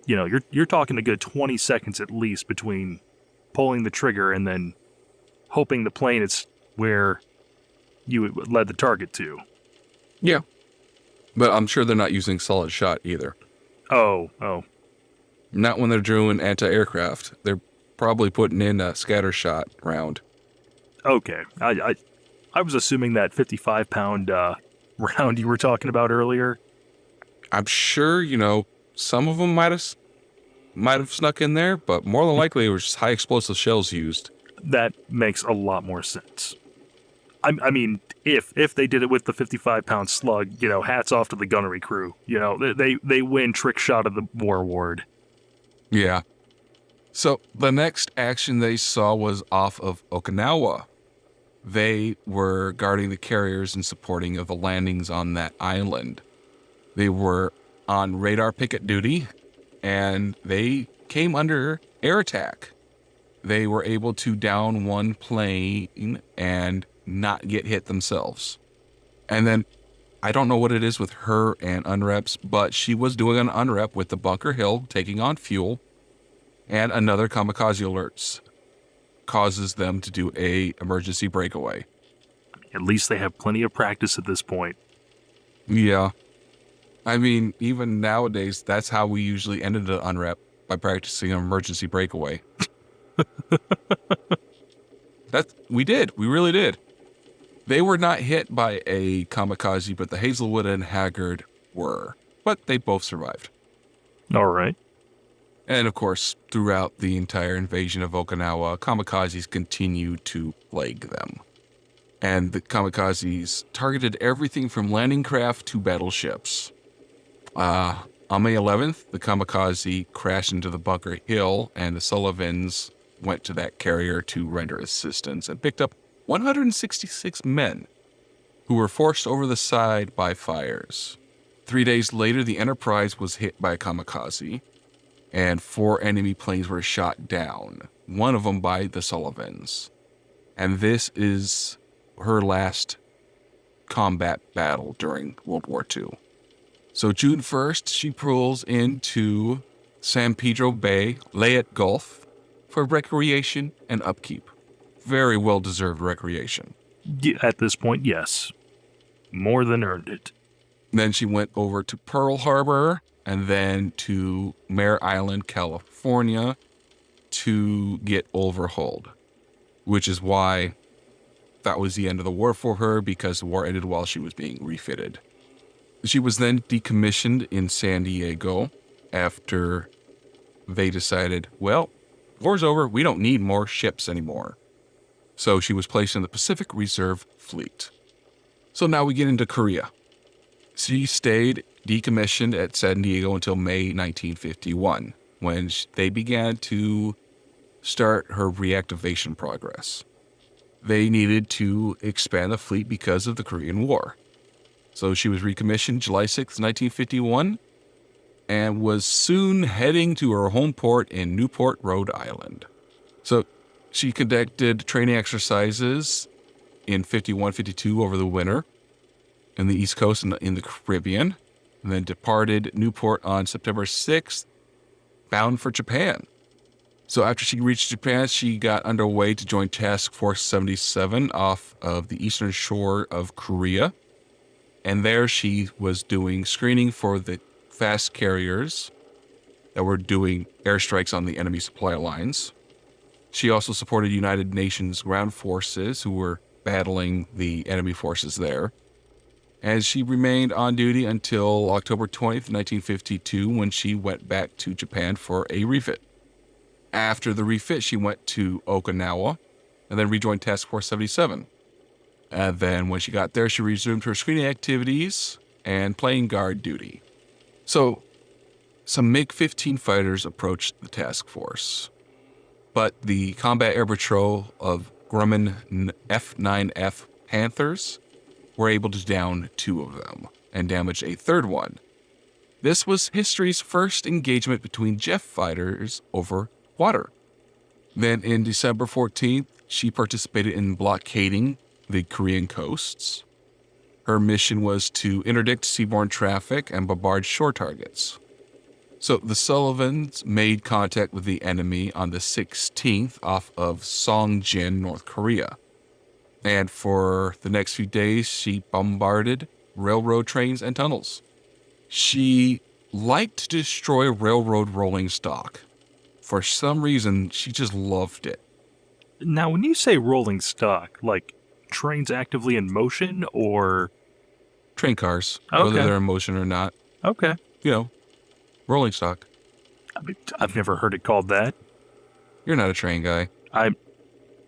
you're talking a good 20 seconds at least between pulling the trigger and then hoping the plane is where you led the target to. Yeah. But I'm sure they're not using solid shot either. Oh. Not when they're doing anti-aircraft. They're probably putting in a scatter shot round. Okay. I was assuming that 55-pound round you were talking about earlier. I'm sure, some of them might have snuck in there, but more than likely it was just high explosive shells used. That makes a lot more sense. I mean, if they did it with the 55-pound slug, hats off to the gunnery crew. They win trick shot of the war award. Yeah. So the next action they saw was off of Okinawa. They were guarding the carriers and supporting of the landings on that island. They were on radar picket duty, and they came under air attack. They were able to down one plane and not get hit themselves. And then, I don't know what it is with her and unreps, but she was doing an unrep with the Bunker Hill taking on fuel, and another kamikaze alerts causes them to do a emergency breakaway. At least they have plenty of practice at this point. Yeah. I mean, even nowadays, that's how we usually ended an unrep, by practicing an emergency breakaway. We really did. They were not hit by a kamikaze, but the Hazelwood and Haggard were. But they both survived. All right. And of course, throughout the entire invasion of Okinawa, kamikazes continued to plague them. And the kamikazes targeted everything from landing craft to battleships. On May 11th, the kamikaze crashed into the Bunker Hill, and the Sullivans went to that carrier to render assistance and picked up 166 men who were forced over the side by fires. 3 days later, the Enterprise was hit by a kamikaze, and 4 enemy planes were shot down, one of them by the Sullivans. And this is her last combat battle during World War II. So June 1st, she pulls into San Pedro Bay, Leyte Gulf, for recreation and upkeep. Very well-deserved recreation. At this point, yes. More than earned it. Then she went over to Pearl Harbor and then to Mare Island, California to get overhauled, which is why that was the end of the war for her because the war ended while she was being refitted. She was then decommissioned in San Diego after they decided, well, war's over, we don't need more ships anymore. So she was placed in the Pacific Reserve Fleet. So now we get into Korea. She stayed decommissioned at San Diego until May 1951, when they began to start her reactivation progress. They needed to expand the fleet because of the Korean War. So she was recommissioned July 6, 1951, and was soon heading to her home port in Newport, Rhode Island. So she conducted training exercises in 51, 52 over the winter in the East Coast and in the Caribbean, and then departed Newport on September 6th, bound for Japan. So after she reached Japan, she got underway to join Task Force 77 off of the eastern shore of Korea. And there she was doing screening for the fast carriers that were doing airstrikes on the enemy supply lines. She also supported United Nations ground forces who were battling the enemy forces there. And she remained on duty until October 20th, 1952, when she went back to Japan for a refit. After the refit, she went to Okinawa and then rejoined Task Force 77. And then when she got there, she resumed her screening activities and plane guard duty. So some MiG-15 fighters approached the task force, but the Combat Air Patrol of Grumman F-9F Panthers were able to down 2 of them and damage a third one. This was history's first engagement between jet fighters over water. Then in December 14th, she participated in blockading the Korean coasts. Her mission was to interdict seaborne traffic and bombard shore targets. So the Sullivans made contact with the enemy on the 16th off of Songjin, North Korea. And for the next few days, she bombarded railroad trains and tunnels. She liked to destroy railroad rolling stock. For some reason, she just loved it. Now, when you say rolling stock, like trains actively in motion or... Train cars, Okay. whether they're in motion or not. Okay. You know, rolling stock. I mean, I've never heard it called that. You're not a train guy.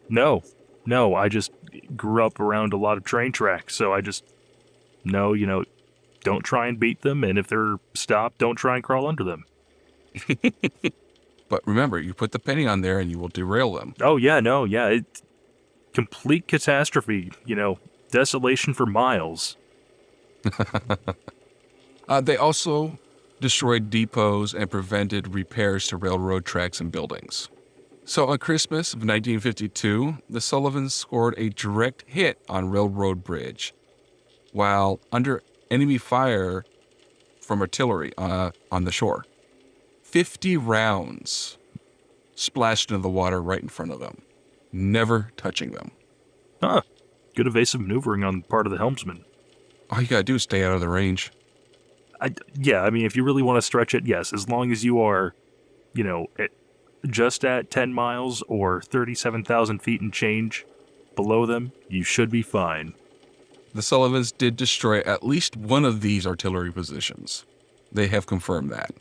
No, I just grew up around a lot of train tracks, so I just know, don't try and beat them, and if they're stopped, don't try and crawl under them. But remember, you put the penny on there and you will derail them. Oh, yeah, no, yeah, complete catastrophe, desolation for miles. They also destroyed depots and prevented repairs to railroad tracks and buildings. So on Christmas of 1952, the Sullivans scored a direct hit on Railroad Bridge while under enemy fire from artillery on the shore. 50 rounds splashed into the water right in front of them, never touching them. Huh. Good evasive maneuvering on the part of the helmsman. All you gotta do is stay out of the range. If you really want to stretch it, yes, as long as you are, just at 10 miles or 37,000 feet and change below them, you should be fine. The Sullivans did destroy at least one of these artillery positions. They have confirmed that.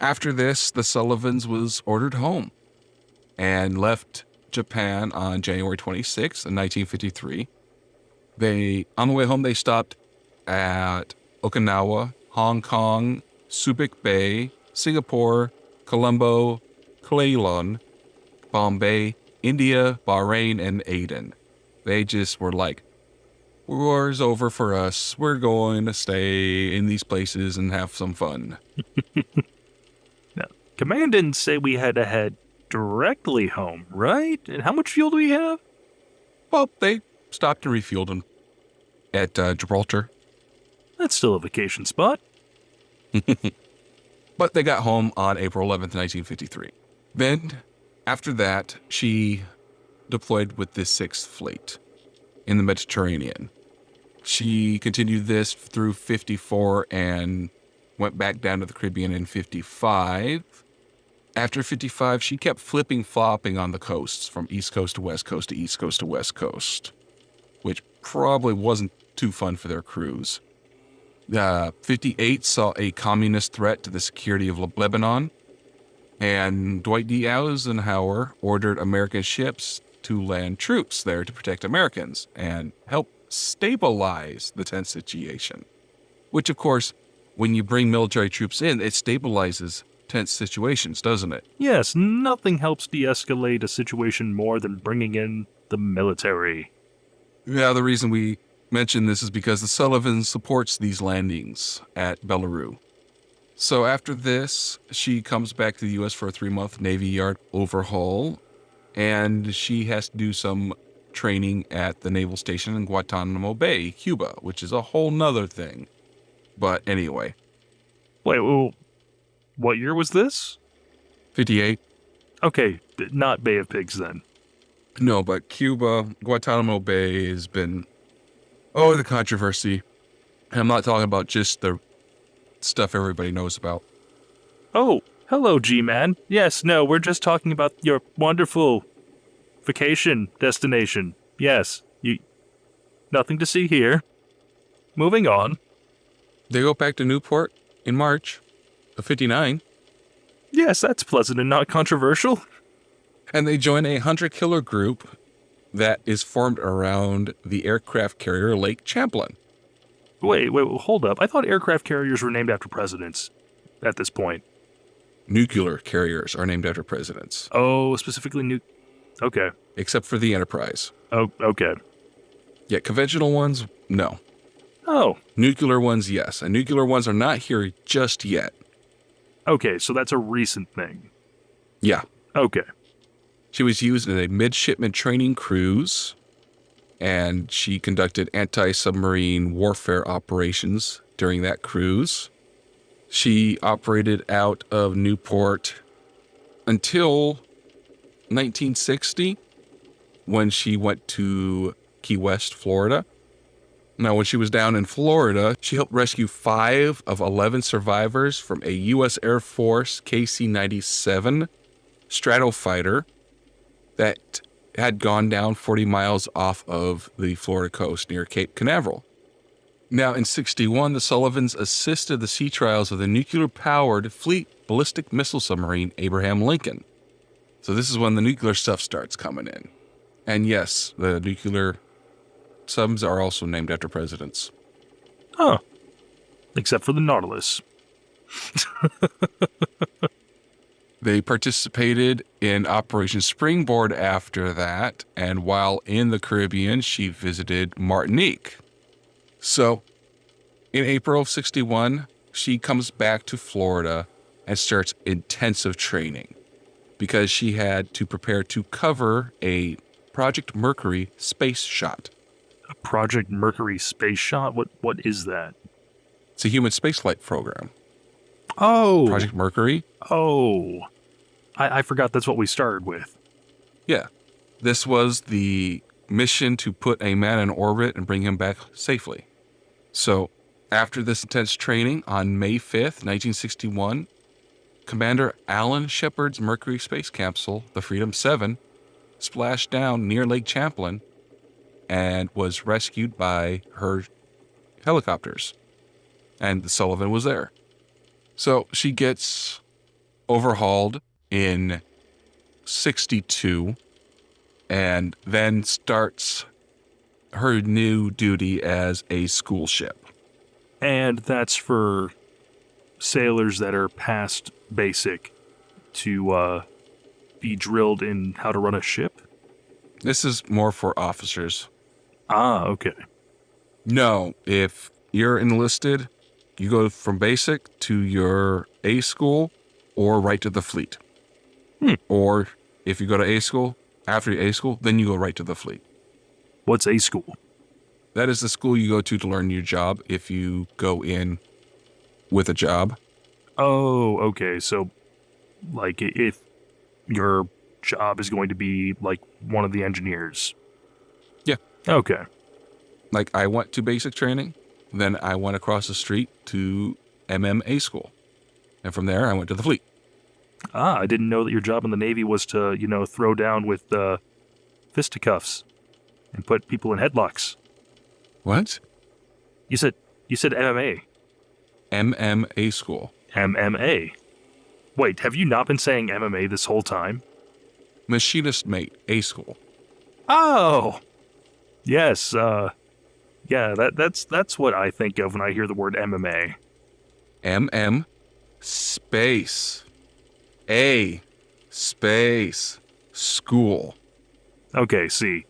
After this, the Sullivans was ordered home and left Japan on January 26, 1953. On the way home, they stopped at Okinawa, Hong Kong, Subic Bay, Singapore, Colombo, Ceylon, Bombay, India, Bahrain, and Aden. They just were like, war's over for us. We're going to stay in these places and have some fun. Now, Command didn't say we had to head directly home, right? And how much fuel do we have? Well, they stopped and refueled them at Gibraltar. That's still a vacation spot. But they got home on April 11th, 1953. Then, after that, she deployed with the 6th Fleet in the Mediterranean. She continued this through 54 and went back down to the Caribbean in 55. After 55, she kept flipping-flopping on the coasts from East Coast to West Coast to East Coast to West Coast. which probably wasn't too fun for their crews. 58 saw a communist threat to the security of Lebanon, and Dwight D. Eisenhower ordered American ships to land troops there to protect Americans and help stabilize the tense situation. Which, of course, when you bring military troops in, it stabilizes tense situations, doesn't it? Yes, nothing helps de-escalate a situation more than bringing in the military. Yeah, the reason we mention this is because the Sullivans supports these landings at Barbery. So after this, she comes back to the U.S. for a 3-month Navy Yard overhaul, and she has to do some training at the naval station in Guantanamo Bay, Cuba, which is a whole nother thing. But anyway. Wait, well, what year was this? 58. Okay, not Bay of Pigs then. No, but Cuba, Guantanamo Bay has been, the controversy. And I'm not talking about just the stuff everybody knows about. Oh, hello, G-Man. Yes, no, we're just talking about your wonderful vacation destination. Yes, nothing to see here. Moving on. They go back to Newport in March of 59. Yes, that's pleasant and not controversial. And they join a hunter-killer group that is formed around the aircraft carrier Lake Champlain. Wait, hold up. I thought aircraft carriers were named after presidents at this point. Nuclear carriers are named after presidents. Oh, specifically Okay. Except for the Enterprise. Oh, okay. Yeah, conventional ones, no. Oh. Nuclear ones, yes. And nuclear ones are not here just yet. Okay, so that's a recent thing. Yeah. Okay. She was used in a midshipman training cruise, and she conducted anti-submarine warfare operations during that cruise. She operated out of Newport until 1960, when she went to Key West, Florida. Now, when she was down in Florida, she helped rescue 5 of 11 survivors from a U.S. Air Force KC-97 Stratofighter that had gone down 40 miles off of the Florida coast near Cape Canaveral. Now, in 61, the Sullivans assisted the sea trials of the nuclear-powered fleet ballistic missile submarine Abraham Lincoln. So this is when the nuclear stuff starts coming in. And yes, the nuclear subs are also named after presidents. Huh. Except for the Nautilus. They participated in Operation Springboard after that, and while in the Caribbean, she visited Martinique. So, in April of 61, she comes back to Florida and starts intensive training because she had to prepare to cover a Project Mercury space shot. A Project Mercury space shot? What is that? It's a human spaceflight program. Oh! Project Mercury? Oh. I forgot that's what we started with. Yeah. This was the mission to put a man in orbit and bring him back safely. So, after this intense training, on May 5th, 1961, Commander Alan Shepard's Mercury space capsule, the Freedom 7, splashed down near Lake Champlain and was rescued by her helicopters. And the Sullivan was there. So she gets overhauled in 62 and then starts her new duty as a school ship. And that's for sailors that are past basic to be drilled in how to run a ship? This is more for officers. Ah, okay. No, if you're enlisted, you go from basic to your A school or right to the fleet. Or if you go to A school, after your A school, then you go right to the fleet. What's A school? That is the school you go to learn your job if you go in with a job. Oh, okay. So, like, if your job is going to be, like, one of the engineers. Yeah. Okay. Like, I went to basic training, then I went across the street to MMA school. And from there, I went to the fleet. Ah, I didn't know that your job in the Navy was to, throw down with fisticuffs. and put people in headlocks. What? You said MMA. MMA school. MMA. Wait, have you not been saying MMA this whole time? Machinist mate, A school. Oh, yes. Yeah, that's what I think of when I hear the word MMA. MM space A space school. Okay, see,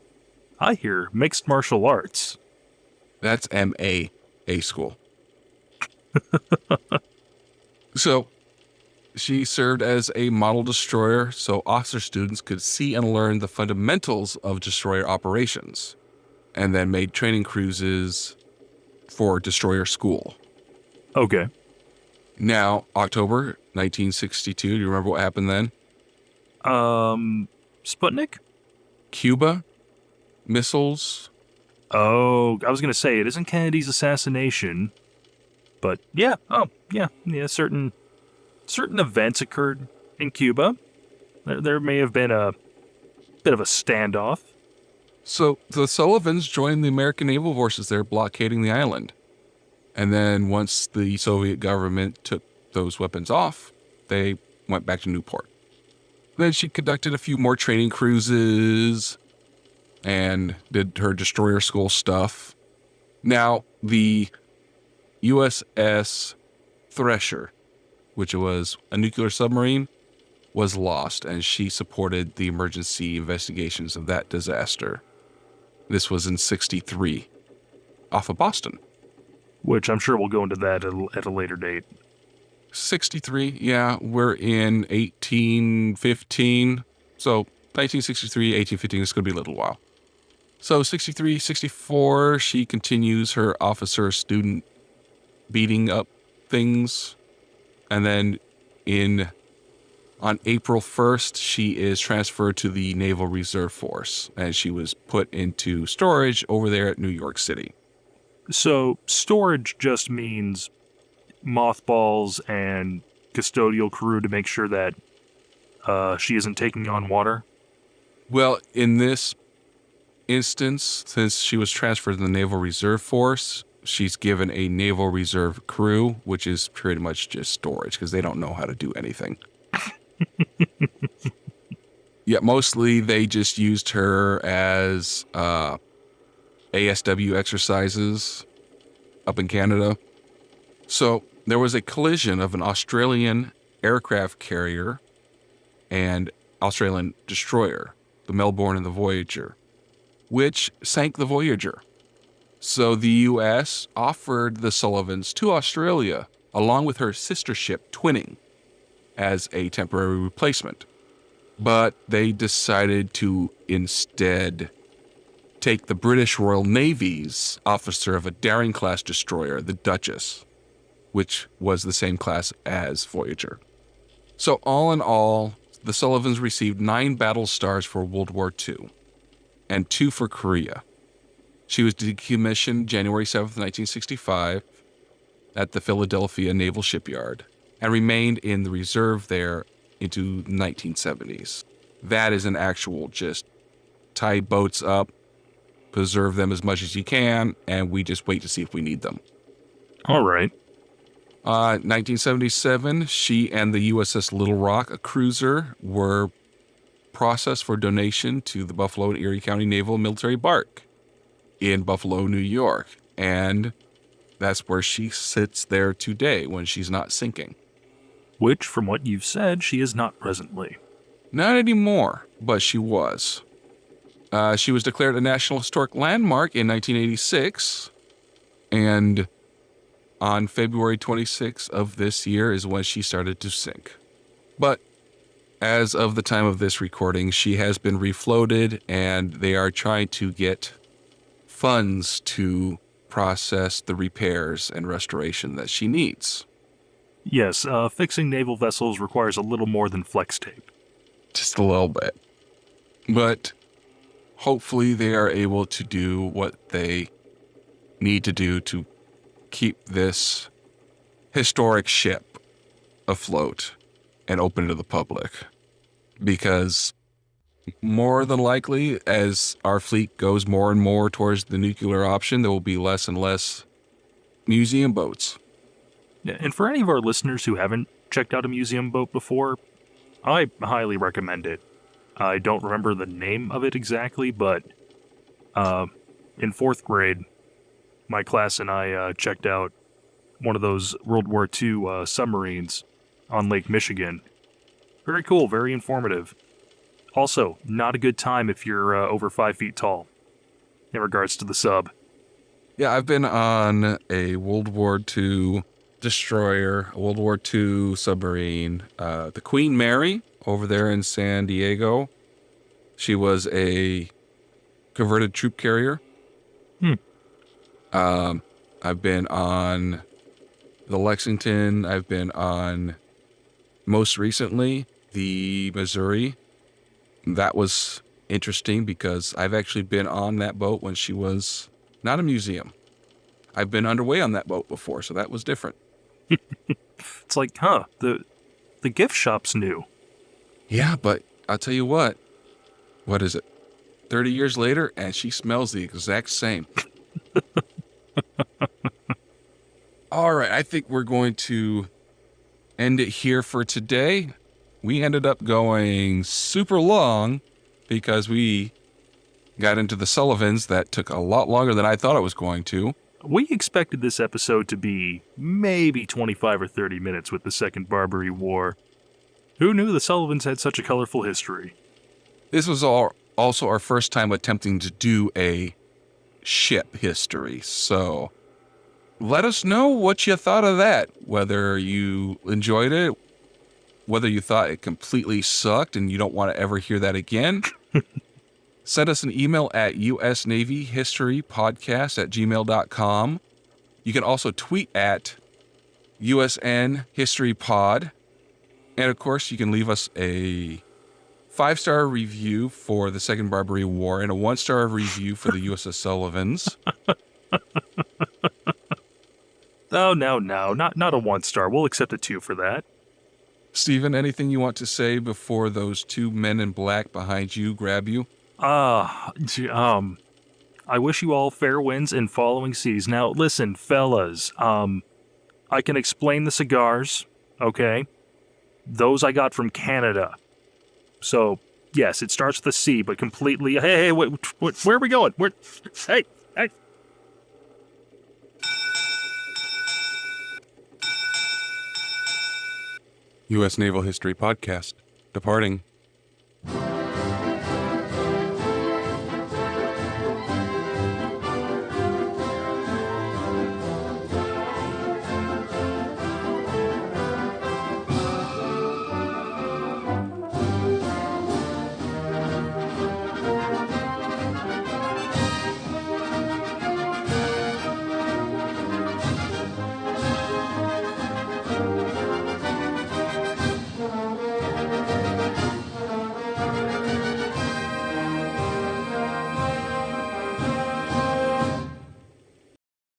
I hear mixed martial arts. That's MA A school. So she served as a model destroyer so officer students could see and learn the fundamentals of destroyer operations, and then made training cruises for destroyer school. Okay. Now, October 1962, do you remember what happened then? Sputnik? Cuba, missiles. Oh, I was gonna say it isn't Kennedy's assassination, but yeah. Oh, yeah. Certain events occurred in Cuba. There may have been a bit of a standoff. So the Sullivans joined the American naval forces there, blockading the island. And then once the Soviet government took those weapons off, they went back to Newport. Then she conducted a few more training cruises and did her destroyer school stuff. Now, the USS Thresher, which was a nuclear submarine, was lost, and she supported the emergency investigations of that disaster. This was in 63, off of Boston. Which I'm sure we'll go into that at a later date. 63, yeah, we're in 1815. So 1963, 1815, it's going to be a little while. So 63, 64, she continues her officer-student beating up things. And then on April 1st, she is transferred to the Naval Reserve Force, and she was put into storage over there at New York City. So storage just means mothballs and custodial crew to make sure that she isn't taking on water? Well, in this instance, since she was transferred to the Naval Reserve Force, she's given a Naval Reserve crew, which is pretty much just storage because they don't know how to do anything. Yeah, mostly they just used her as ASW exercises up in Canada. So there was a collision of an Australian aircraft carrier and Australian destroyer, the Melbourne and the Voyager, which sank the Voyager. So the U.S. offered the Sullivans to Australia, along with her sister ship, Twinning, as a temporary replacement. But they decided to instead take the British Royal Navy's officer of a Daring-class destroyer, the Duchess, which was the same class as Voyager. So all in all, the Sullivans received 9 battle stars for World War II and 2 for Korea. She was decommissioned January 7th, 1965 at the Philadelphia Naval Shipyard and remained in the reserve there into the 1970s. That is an actual just tie boats up, preserve them as much as you can, and we just wait to see if we need them. All right. 1977, she and the USS Little Rock, a cruiser, were processed for donation to the Buffalo and Erie County Naval Military Park in Buffalo, New York. And that's where she sits there today when she's not sinking. Which, from what you've said, she is not presently. Not anymore, but she was. She was declared a National Historic Landmark in 1986, and on February 26th of this year is when she started to sink. But as of the time of this recording, she has been refloated, and they are trying to get funds to process the repairs and restoration that she needs. Yes, fixing naval vessels requires a little more than flex tape. Just a little bit. But hopefully they are able to do what they need to do to keep this historic ship afloat and open to the public. Because More than likely, as our fleet goes more and more towards the nuclear option, there will be less and less museum boats. Yeah, and for any of our listeners who haven't checked out a museum boat before, I highly recommend it. I don't remember the name of it exactly, but in fourth grade, my class and I checked out one of those World War II submarines on Lake Michigan. Very cool, very informative. Also, not a good time if you're over 5 feet tall, in regards to the sub. Yeah, I've been on a World War II destroyer, a World War II submarine, the Queen Mary over there in San Diego. She was a converted troop carrier. Hmm. I've been on the Lexington. I've been on, most recently, the Missouri. That was interesting because I've actually been on that boat when she was not a museum. I've been underway on that boat before, so that was different. It's like, the gift shop's new. Yeah, but I'll tell you what is it? 30 years later, and she smells the exact same. All right, I think we're going to end it here for today. We ended up going super long because we got into the Sullivans that took a lot longer than I thought it was going to. We expected this episode to be maybe 25 or 30 minutes with the Second Barbery War. Who knew the Sullivans had such a colorful history? This was also our first time attempting to do a ship history, so let us know what you thought of that, whether you enjoyed it, whether you thought it completely sucked and you don't want to ever hear that again. Send us an email at usnavyhistorypodcast@gmail.com. You can also tweet at USNHistoryPod. And of course, you can leave us a 5-star review for the Second Barbery War and a 1-star review for the USS Sullivans. Oh, no, not a 1-star. We'll accept a 2 for that. Stephen, anything you want to say before those two men in black behind you grab you? I wish you all fair winds and following seas. Now, listen, fellas, I can explain the cigars, okay? Those I got from Canada. So, yes, it starts with a C, but completely... Hey, wait, where are we going? Hey! U.S. Naval History Podcast. Departing.